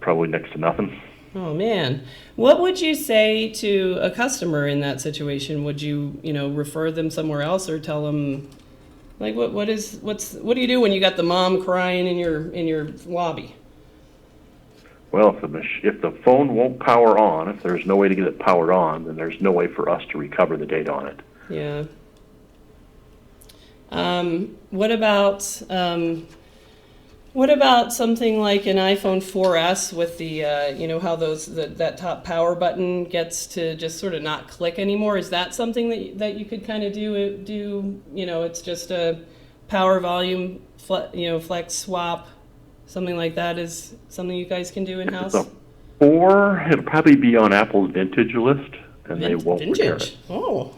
E: Probably next to nothing.
A: Oh man, what would you say to a customer in that situation? Would you, refer them somewhere else or tell them, like, what do you do when you got the mom crying in your lobby?
E: Well, if the phone won't power on, if there's no way to get it powered on, then there's no way for us to recover the data on it.
A: Yeah. What about something like an iPhone 4S with the, how that top power button gets to just sort of not click anymore? Is that something that you could kind of do, it's just a power volume, flex swap, something like that is something you guys can do in-house?
E: If it's a 4, it'll probably be on Apple's vintage list, and they won't repair it.
A: Oh.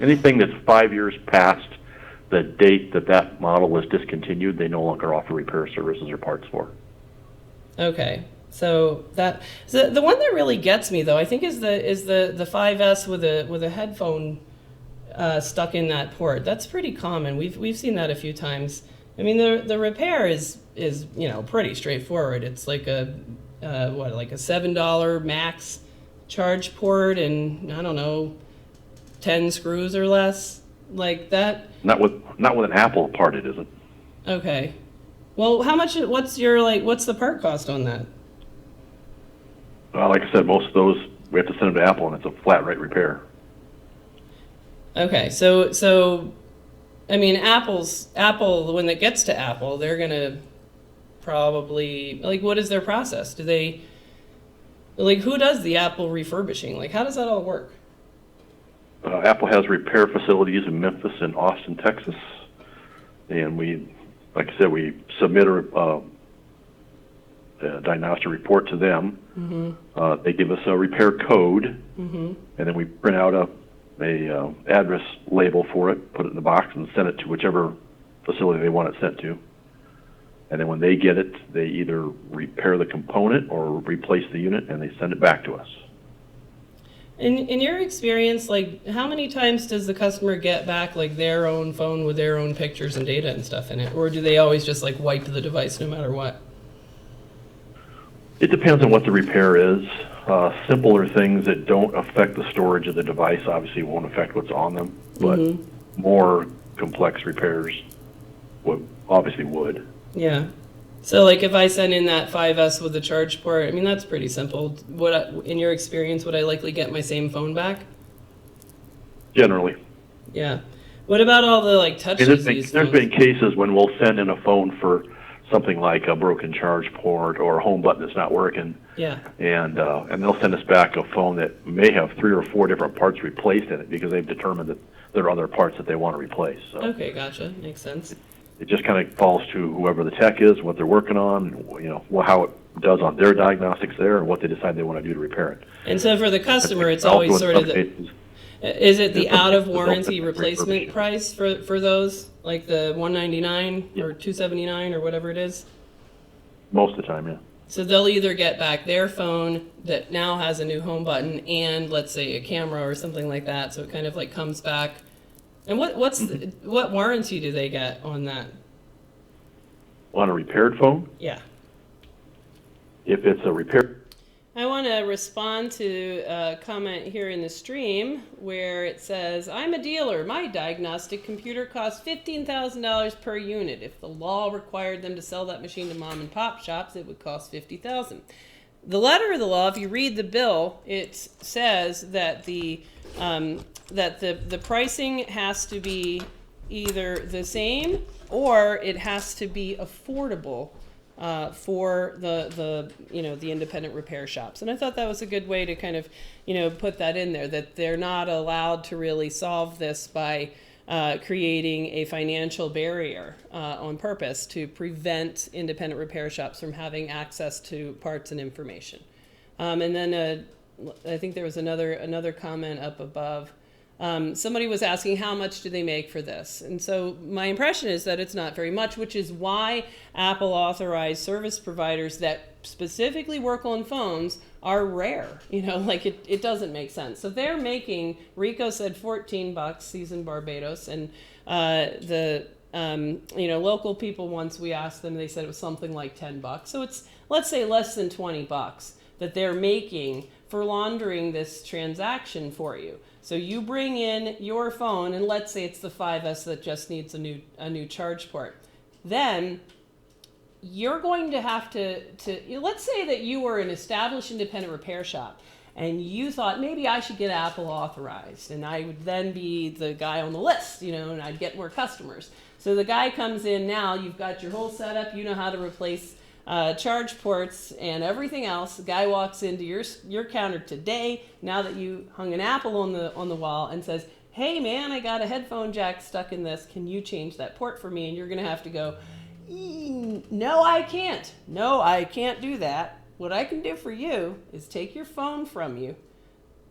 E: Anything that's 5 years past the date that model was discontinued, they no longer offer repair services or parts for.
A: Okay, so the one that really gets me though, I think is the 5S with a headphone stuck in that port. That's pretty common. We've seen that a few times. I mean, the repair is pretty straightforward. It's like a $7 max charge port and I don't know, 10 screws or less, like that.
E: Not with an Apple part, it isn't.
A: Okay. Well, what's the part cost on that?
E: Like I said, most of those we have to send them to Apple, and it's a flat rate repair.
A: Okay, so I mean, Apple when it gets to Apple, they're gonna probably, like, what is their process? Do they, like, who does the Apple refurbishing? Like, how does that all work?
E: Apple has repair facilities in Memphis and Austin, Texas, and like I said, we submit a diagnostic report to them. Mm-hmm. They give us a repair code, mm-hmm. and then we print out a address label for it, put it in the box, and send it to whichever facility they want it sent to. And then when they get it, they either repair the component or replace the unit, and they send it back to us.
A: In your experience, like, how many times does the customer get back, like, their own phone with their own pictures and data and stuff in it? Or do they always just, like, wipe the device no matter what?
E: It depends on what the repair is. Simpler things that don't affect the storage of the device obviously won't affect what's on them, but more complex repairs obviously would.
A: Yeah. So, like, if I send in that 5S with the charge port, I mean, that's pretty simple. In your experience, would I likely get my same phone back?
E: Generally.
A: Yeah. What about all the, like, touch
E: There's
A: ICs?
E: been cases when we'll send in a phone for something like a broken charge port or a home button that's not working.
A: Yeah.
E: And they'll send us back a phone that may have 3 or 4 different parts replaced in it because they've determined that there are other parts that they want to replace. So
A: Okay, gotcha. Makes sense.
E: it just kind of falls to whoever the tech is, what they're working on, how it does on their diagnostics there, and what they decide they want to do to repair it.
A: And so for the customer, it's always
E: Also, in
A: sort of
E: some
A: the...
E: cases,
A: Is it the
E: in some
A: out of
E: cases, they'll
A: warranty
E: send it
A: replacement
E: refurbished.
A: price for those, like the $199 or $279 or whatever it is?
E: Most of the time, yeah.
A: So they'll either get back their phone that now has a new home button and, let's say, a camera or something like that. So it kind of like comes back. And what warranty do they get on that?
E: On a repaired phone,
A: Yeah.
E: if it's a repair.
A: I want to respond to a comment here in the stream where it says, I'm a dealer. My diagnostic computer costs $15,000 per unit. If the law required them to sell that machine to mom and pop shops, it would cost $50,000. The letter of the law, if you read the bill, it says that the pricing has to be either the same or it has to be affordable for the independent repair shops. And I thought that was a good way to kind of, put that in there, that they're not allowed to really solve this by creating a financial barrier on purpose to prevent independent repair shops from having access to parts and information. And then I think there was another comment up above. Somebody was asking how much do they make for this? And so my impression is that it's not very much, which is why Apple Authorized service providers that specifically work on phones are rare. It doesn't make sense. So they're making, Rico said $14, he's in Barbados, and local people, once we asked them, they said it was something like $10. So it's, let's say, less than $20 that they're making for laundering this transaction for you. So you bring in your phone, and let's say it's the 5S that just needs a new charge port. Then you're going to have to let's say that you were an established independent repair shop, and you thought maybe I should get Apple Authorized, and I would then be the guy on the list, and I'd get more customers. So the guy comes in now, you've got your whole setup, you know how to replace charge ports and everything else. The guy walks into your counter today, now that you hung an Apple on the wall, and says, hey man, I got a headphone jack stuck in this, can you change that port for me? And you're gonna have to go, no I can't do that. What I can do for you is take your phone from you.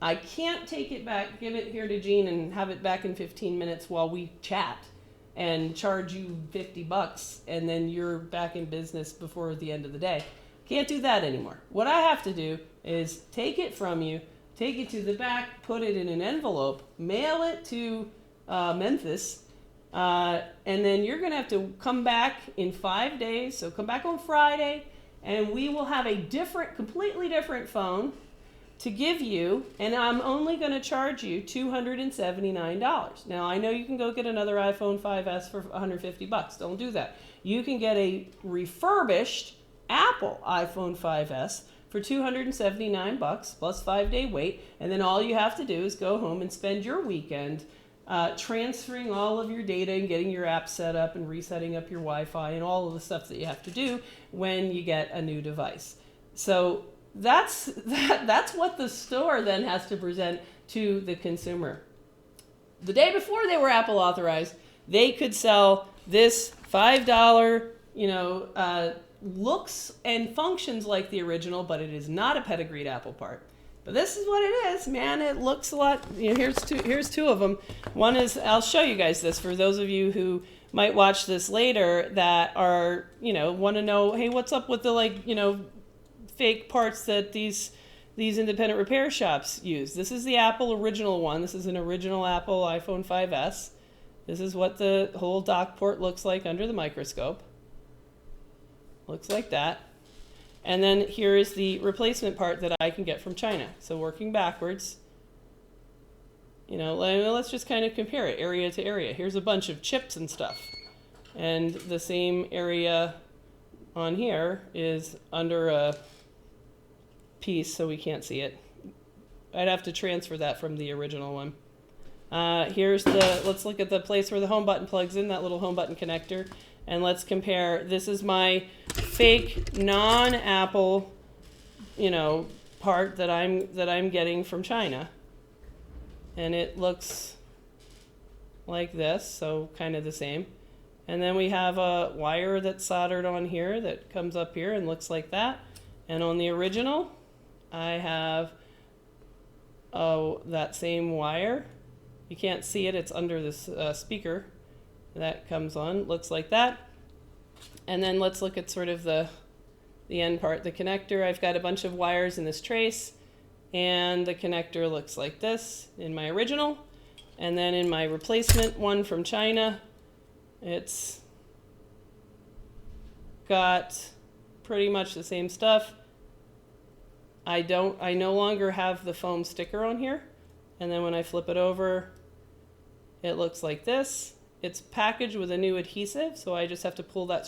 A: I can't take it back, give it here to Jean and have it back in 15 minutes while we chat and charge you $50, and then you're back in business before the end of the day. Can't do that anymore. What I have to do is take it from you, take it to the back, put it in an envelope, mail it to Memphis, and then you're gonna have to come back in 5 days. So come back on Friday, and we will have a completely different phone to give you, and I'm only going to charge you $279. Now, I know you can go get another iPhone 5S for $150. Don't do that. You can get a refurbished Apple iPhone 5S for $279 plus 5-day wait, and then all you have to do is go home and spend your weekend transferring all of your data and getting your app set up and resetting up your Wi-Fi and all of the stuff that you have to do when you get a new device. So that's what the store then has to present to the consumer. The day before they were Apple Authorized, they could sell this $5, looks and functions like the original, but it is not a pedigreed Apple part. But this is what it is, man. It looks a lot. Here's two of them. One is, I'll show you guys this for those of you who might watch this later that are, want to know, hey, what's up with the fake parts that these independent repair shops use. This is the Apple original one. This is an original Apple iPhone 5S. This is what the whole dock port looks like under the microscope. Looks like that. And then here is the replacement part that I can get from China. So working backwards, let's just kind of compare it area to area. Here's a bunch of chips and stuff. And the same area on here is under a piece, so we can't see it. I'd have to transfer that from the original one. Let's look at the place where the home button plugs in, that little home button connector. And let's compare. This is my fake non-Apple, part that I'm getting from China. And it looks like this, so kind of the same. And then we have a wire that's soldered on here that comes up here and looks like that. And on the original, I have that same wire. You can't see it, it's under this speaker. That comes on, looks like that. And then let's look at sort of the end part, the connector. I've got a bunch of wires in this trace, and the connector looks like this in my original. And then in my replacement one from China, it's got pretty much the same stuff. I no longer have the foam sticker on here. And then when I flip it over, it looks like this. It's packaged with a new adhesive, so I just have to pull this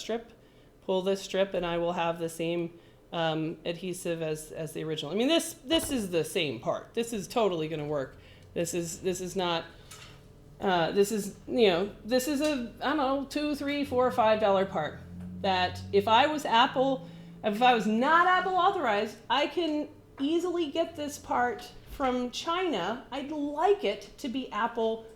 A: strip, and I will have the same adhesive as the original. I mean, this is the same part. This is totally going to work. This is not. This is a, I don't know, $2, $3, $4, $5 part. That if I was not Apple authorized, I can easily get this part from China. I'd like it to be Apple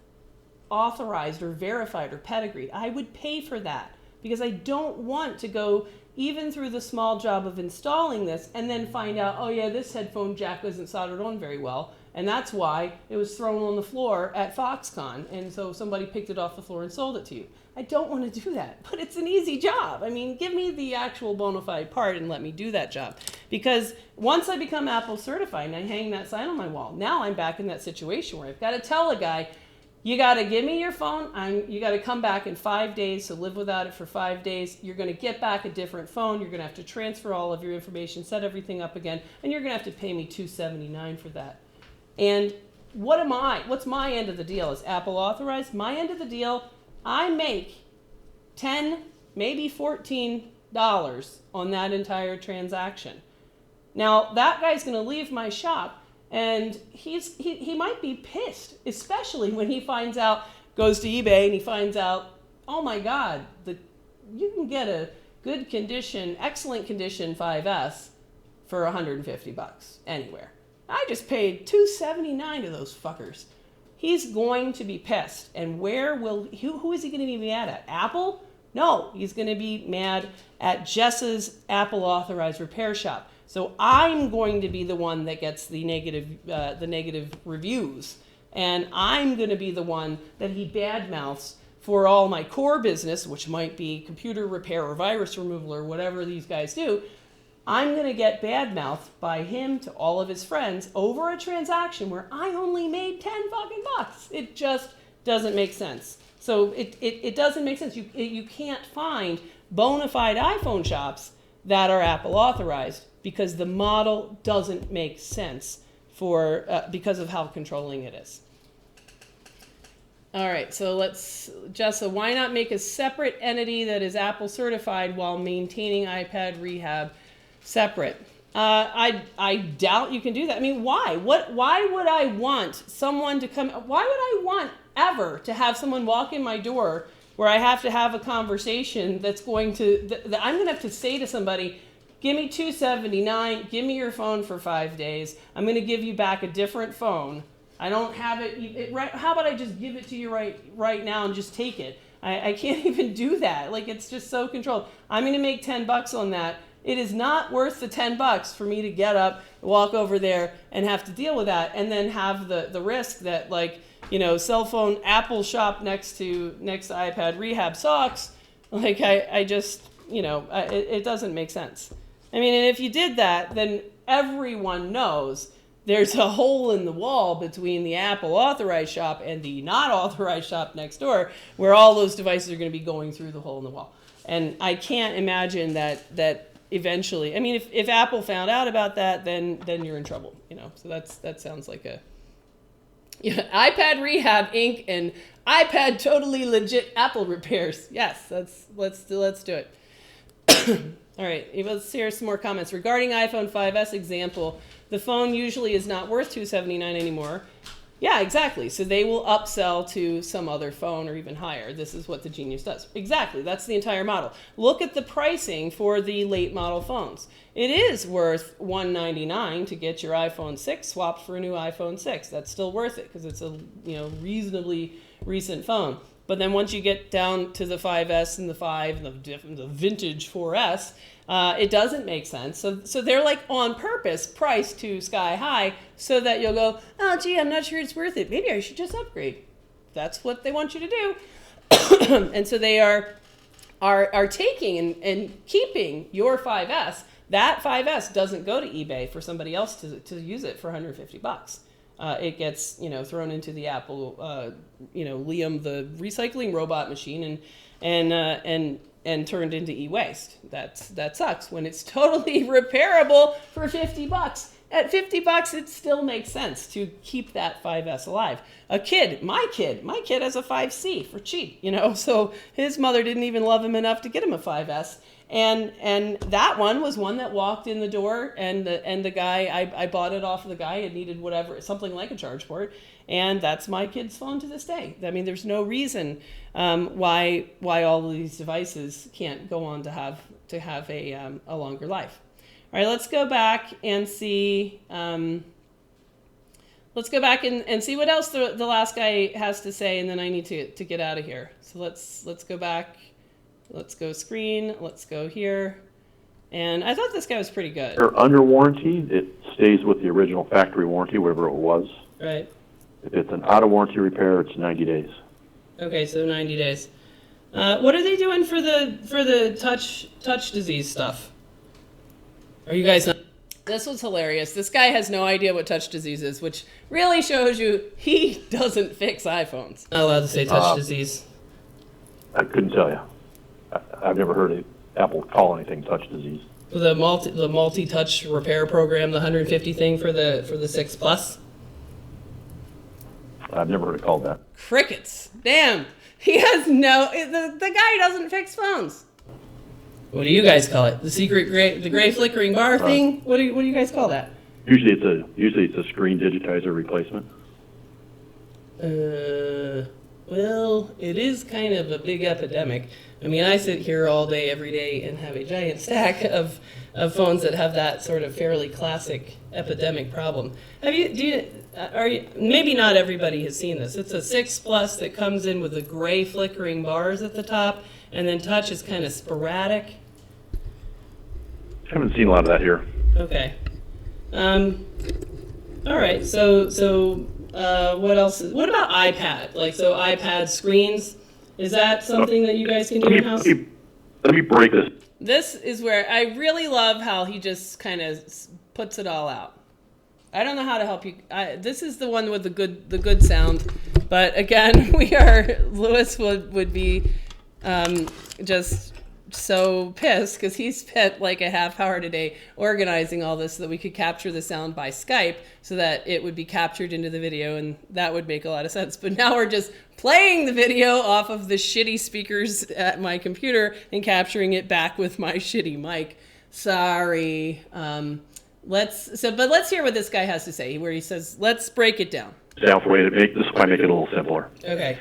A: authorized or verified or pedigreed. I would pay for that because I don't want to go even through the small job of installing this and then find out, oh yeah, this headphone jack isn't soldered on very well, and that's why it was thrown on the floor at Foxconn, and so somebody picked it off the floor and sold it to you. I don't want to do that, but it's an easy job. I mean, give me the actual bona fide part and let me do that job. Because once I become Apple certified and I hang that sign on my wall, now I'm back in that situation where I've got to tell a guy, you got to give me your phone. You got to come back in 5 days, so live without it for 5 days. You're going to get back a different phone. You're going to have to transfer all of your information, set everything up again, and you're going to have to pay me $279 for that. And what's my end of the deal? Is Apple authorized? My end of the deal, I make $10, maybe $14 on that entire transaction. Now, that guy's going to leave my shop. And he might be pissed, especially when he finds out, goes to eBay and he finds out, oh my God, you can get a good condition, excellent condition 5S for $150 anywhere. I just paid $279 to those fuckers. He's going to be pissed. And who is he going to be mad at? Apple? No, he's going to be mad at Jess's Apple authorized repair shop. So I'm going to be the one that gets the negative reviews, and I'm going to be the one that he badmouths for all my core business, which might be computer repair or virus removal or whatever these guys do. I'm going to get badmouthed by him to all of his friends over a transaction where I only made 10 fucking bucks. It just doesn't make sense. So it doesn't make sense. You can't find bona fide iPhone shops that are Apple authorized, because the model doesn't make sense because of how controlling it is. All right, so Jessa, why not make a separate entity that is Apple certified while maintaining iPad Rehab separate? I doubt you can do that. I mean, why? Why would I want someone to come? Why would I want ever to have someone walk in my door where I have to have a conversation that's going to, that I'm going to have to say to somebody, give me $279, give me your phone for 5 days. I'm going to give you back a different phone. I don't have it right. How about I just give it to you right now and just take it? I can't even do that. Like, it's just so controlled. I'm going to make $10 on that, It is not worth the $10 for me to get up, walk over there, and have to deal with that, and then have the risk that, like, you know, cell phone Apple shop next to iPad Rehab sucks. Like, I just, you know, it doesn't make sense. I mean, and if you did that, then everyone knows there's a hole in the wall between the Apple Authorized shop and the not authorized shop next door, where all those devices are going to be going through the hole in the wall. And I can't imagine that eventually, I mean, if Apple found out about that, then you're in trouble, you know. So that sounds like a iPad Rehab Inc. and iPad totally legit Apple repairs. Yes, let's do it. All right, let's hear some more comments regarding iPhone 5S example. The phone usually is not worth $279 anymore. Yeah, exactly. So they will upsell to some other phone or even higher. This is what the Genius does. Exactly. That's the entire model. Look at the pricing for the late model phones. It is worth $199 to get your iPhone 6 swapped for a new iPhone 6. That's still worth it because it's a reasonably recent phone. But then once you get down to the 5S and the 5 and the vintage 4S, it doesn't make sense. So they're like on purpose priced to sky high so that you'll go, oh, gee, I'm not sure it's worth it. Maybe I should just upgrade. That's what they want you to do. And so they are taking and keeping your 5S. That 5S doesn't go to eBay for somebody else to use it for $150. It gets, thrown into the Apple, Liam, the recycling robot machine, and turned into eWaste. That sucks when it's totally repairable for $50. At $50, it still makes sense to keep that 5S alive. My kid has a 5C for cheap, so his mother didn't even love him enough to get him a 5S. And that one was one that walked in the door, and the guy, I bought it off of the guy. It needed something like a charge port, and that's my kid's phone to this day. I mean, there's no reason why all of these devices can't go on to have a longer life. All right, let's go back and see. Let's go back and see what else the last guy has to say, and then I need to get out of here. So let's go back. Let's go screen. Let's go here. And I thought this guy was pretty good.
E: They're under warranty. It stays with the original factory warranty, whatever it was.
A: Right.
E: If it's an out of warranty repair, it's 90 days.
A: Okay, so 90 days. What are they doing for the touch disease stuff? Are you guys not? This was hilarious. This guy has no idea what touch disease is, which really shows you he doesn't fix iPhones. Not allowed to say touch disease.
E: I couldn't tell you. I've never heard of Apple call anything touch disease.
A: The multi-touch repair program, the 150 thing for the 6 Plus.
E: I've never heard it called that.
A: Crickets. Damn. He has the guy doesn't fix phones. What do you guys call it? The gray flickering bar thing? What do you guys call that?
E: Usually it's a screen digitizer replacement.
A: Well, it is kind of a big epidemic. I mean, I sit here all day, every day, and have a giant stack of phones that have that sort of fairly classic epidemic problem. Maybe not everybody has seen this. It's a 6 Plus that comes in with the gray flickering bars at the top, and then touch is kind of sporadic.
E: I haven't seen a lot of that here.
A: Okay. All right. So what else? What about iPad? So iPad screens. Is that something that you guys can do in-house?
E: Let me break this.
A: This is where I really love how he just kind of puts it all out. I don't know how to help you. This is the one with the good sound, but again, Lewis would be just so pissed because he spent like a half hour today organizing all this so that we could capture the sound by Skype so that it would be captured into the video, and that would make a lot of sense. But now we're just playing the video off of the shitty speakers at my computer and capturing it back with my shitty mic. Sorry. Let's hear what this guy has to say, where he says, let's break it down.
E: Way to make this might make it a little simpler.
A: Okay.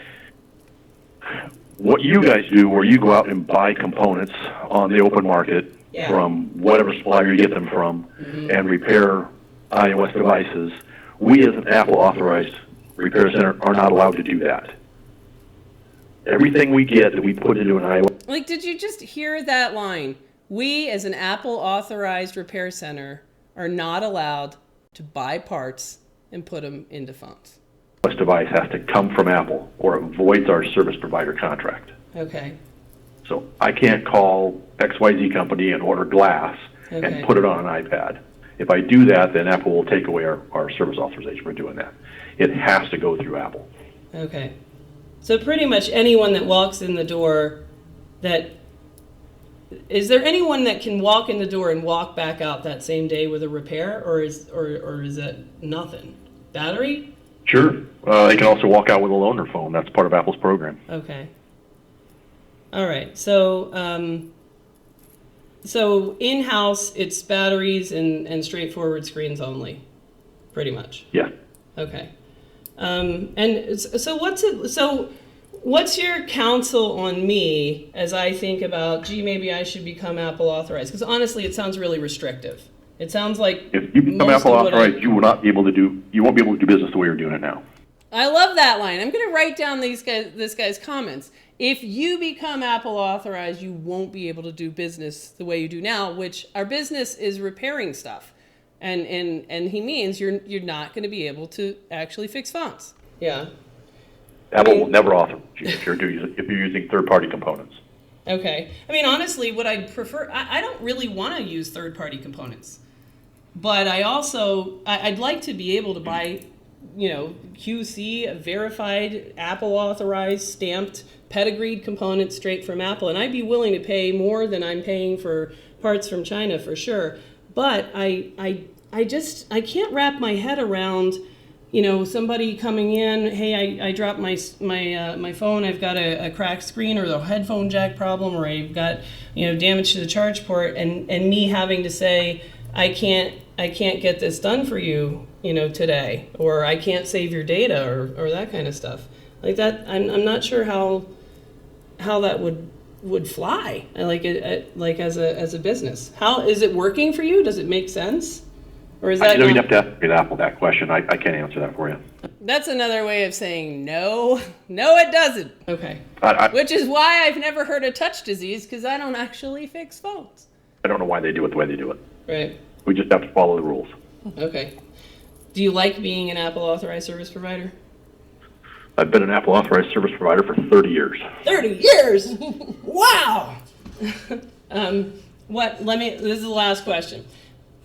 E: What you guys do, where you go out and buy components on the open market from whatever supplier you get them from, and repair iOS devices, we as an Apple Authorized Repair Center are not allowed to do that. Everything we get that we put into an iOS...
A: Did you just hear that line? we as an Apple authorized repair center are not allowed to buy parts and put them into phones.
E: This device has to come from Apple or it voids our service provider contract.
A: Okay.
E: So I can't call XYZ company and order glass
A: Okay.
E: and put it on an iPad. If I do that, then Apple will take away our service authorization for doing that. It has to go through Apple.
A: Okay. So pretty much anyone that walks in the door is there anyone that can walk in the door and walk back out that same day with a repair, or is that nothing? Battery?
E: Sure. They can also walk out with a loaner phone. That's part of Apple's program.
A: Okay. All right. So so in-house, it's batteries and straightforward screens only, pretty much.
E: Yeah.
A: Okay. And so what's your counsel on me as I think about, gee, maybe I should become Apple authorized? Because honestly, it sounds really restrictive. It sounds like
E: If you become Apple authorized, you won't be able to do business the way you're doing it now.
A: I love that line. I'm going to write down this guy's comments. If you become Apple authorized, you won't be able to do business the way you do now, which our business is repairing stuff. And he means you're not going to be able to actually fix phones. Yeah.
E: Apple will never authorize you if you're using third-party components.
A: Okay. I mean, honestly, what I'd prefer, I don't really want to use third-party components. But I'd like to be able to buy, QC, verified, Apple authorized, stamped, pedigreed components straight from Apple. And I'd be willing to pay more than I'm paying for parts from China for sure. But I can't wrap my head around, somebody coming in, hey, I dropped my phone, I've got a cracked screen or the headphone jack problem, or I've got, damage to the charge port, and me having to say, I can't get this done for you, today, or I can't save your data, or that kind of stuff. Like that, I'm not sure how that would fly, like as a business. How is it working for you? Does it make sense? Or is that
E: you'd have to ask Apple that question. I can't answer that for you.
A: That's another way of saying no. No, it doesn't. Okay. Which is why I've never heard of touch disease, because I don't actually fix phones.
E: I don't know why they do it the way they do it.
A: Right.
E: We just have to follow the rules.
A: Okay. Do you like being an Apple authorized service provider?
E: I've been an Apple authorized service provider for 30 years.
A: 30 years? Wow. This is the last question.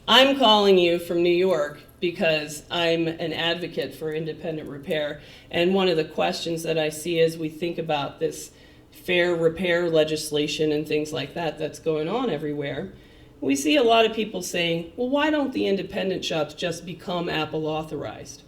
A: I'm calling you from New York because I'm an advocate for independent repair. And one of the questions that I see as we think about this fair repair legislation and things like that that's going on everywhere, we see a lot of people saying, well, why don't the independent shops just become Apple authorized?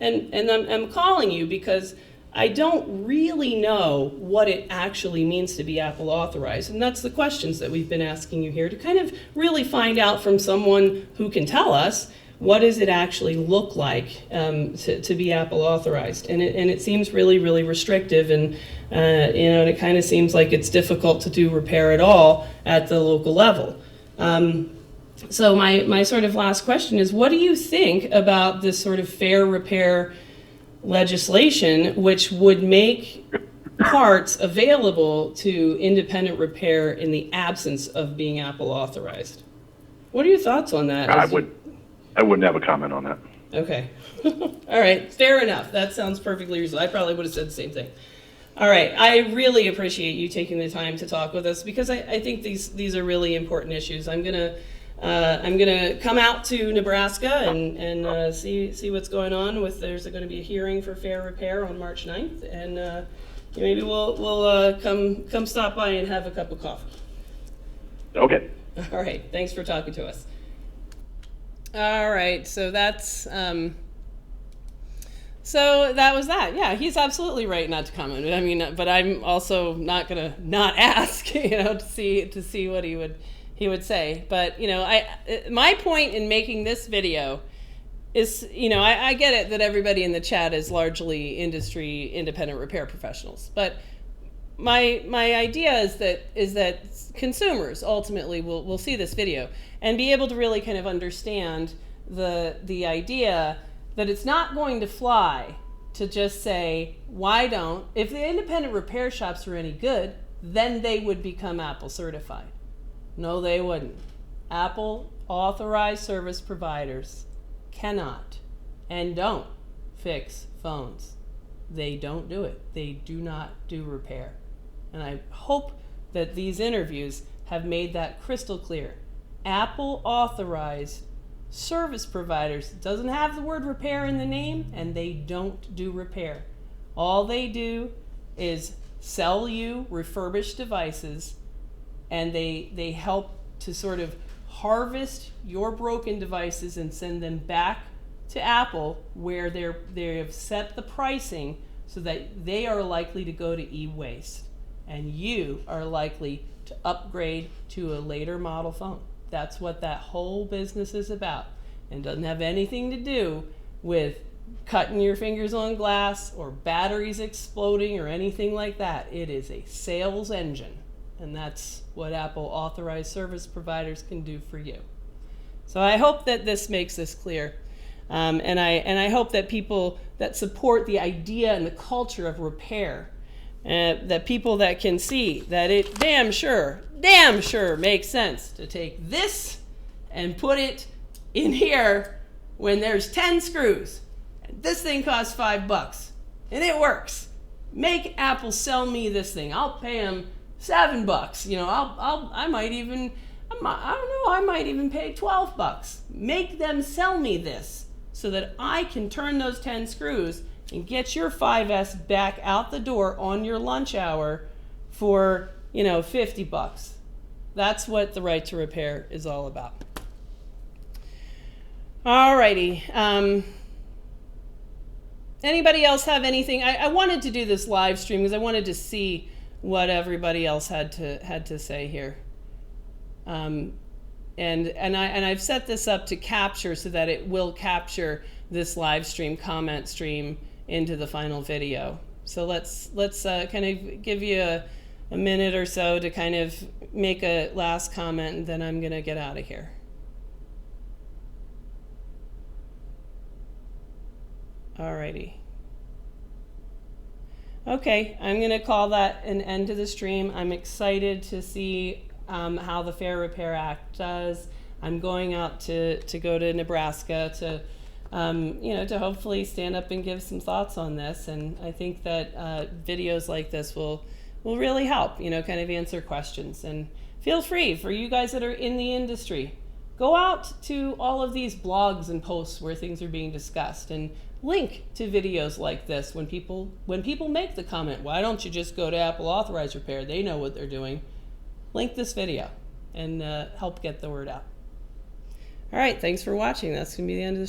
A: And I'm calling you because I don't really know what it actually means to be Apple authorized. And that's the questions that we've been asking you here to kind of really find out from someone who can tell us what does it actually look like to be Apple authorized. And it seems really, really restrictive. And, and it kind of seems like it's difficult to do repair at all at the local level. So my sort of last question is, what do you think about this sort of fair repair legislation, which would make parts available to independent repair in the absence of being Apple authorized? What are your thoughts on that?
E: I wouldn't have a comment on that.
A: Okay. All right. Fair enough. That sounds perfectly reasonable. I probably would have said the same thing. All right. I really appreciate you taking the time to talk with us, because I think these are really important issues. I'm gonna come out to Nebraska and see what's going on with. There's going to be a hearing for fair repair on March 9th, and maybe we'll come stop by and have a cup of coffee.
E: Okay.
A: All right. Thanks for talking to us. All right. So that's. So that was that. Yeah, he's absolutely right not to comment. I mean, but I'm also not gonna not ask, to see what he would say. But my point in making this video is, I get it that everybody in the chat is largely industry independent repair professionals, but my idea is that consumers ultimately will see this video and be able to really kind of understand the idea that it's not going to fly to just say, if the independent repair shops are any good, then they would become Apple certified. No, they wouldn't. Apple Authorized service providers cannot and don't fix phones. They don't do it. They do not do repair. And I hope that these interviews have made that crystal clear. Apple Authorized service providers doesn't have the word repair in the name, and they don't do repair. All they do is sell you refurbished devices, and they help to sort of harvest your broken devices and send them back to Apple, where they have set the pricing so that they are likely to go to eWaste, and you are likely to upgrade to a later model phone. That's what that whole business is about, and doesn't have anything to do with cutting your fingers on glass or batteries exploding or anything like that. It is a sales engine, and that's what Apple Authorized service providers can do for you. So I hope that this makes this clear, and I hope that people that support the idea and the culture of repair, that people that can see that it damn sure makes sense to take this and put it in here when there's 10 screws. This thing costs $5 and it works. Make Apple sell me this thing. I'll pay them $7. You know, I might even pay $12. Make them sell me this so that I can turn those 10 screws and get your 5S back out the door on your lunch hour for, $50. That's what the right to repair is all about. Alrighty. Anybody else have anything? I wanted to do this live stream because I wanted to see what everybody else had to say here. And I've set this up to capture so that it will capture this live stream comment stream into the final video. So let's kind of give you a minute or so to kind of make a last comment, and then I'm gonna get out of here. Alrighty. Okay, I'm gonna call that an end to the stream. I'm excited to see how the Fair Repair Act does. I'm going out to go to Nebraska to to hopefully stand up and give some thoughts on this. And I think that videos like this will really help, kind of answer questions. And feel free, for you guys that are in the industry, go out to all of these blogs and posts where things are being discussed and link to videos like this when people make the comment, why don't you just go to Apple Authorized Repair? They know what they're doing. Link this video and help get the word out. All right, thanks for watching. That's going to be the end of the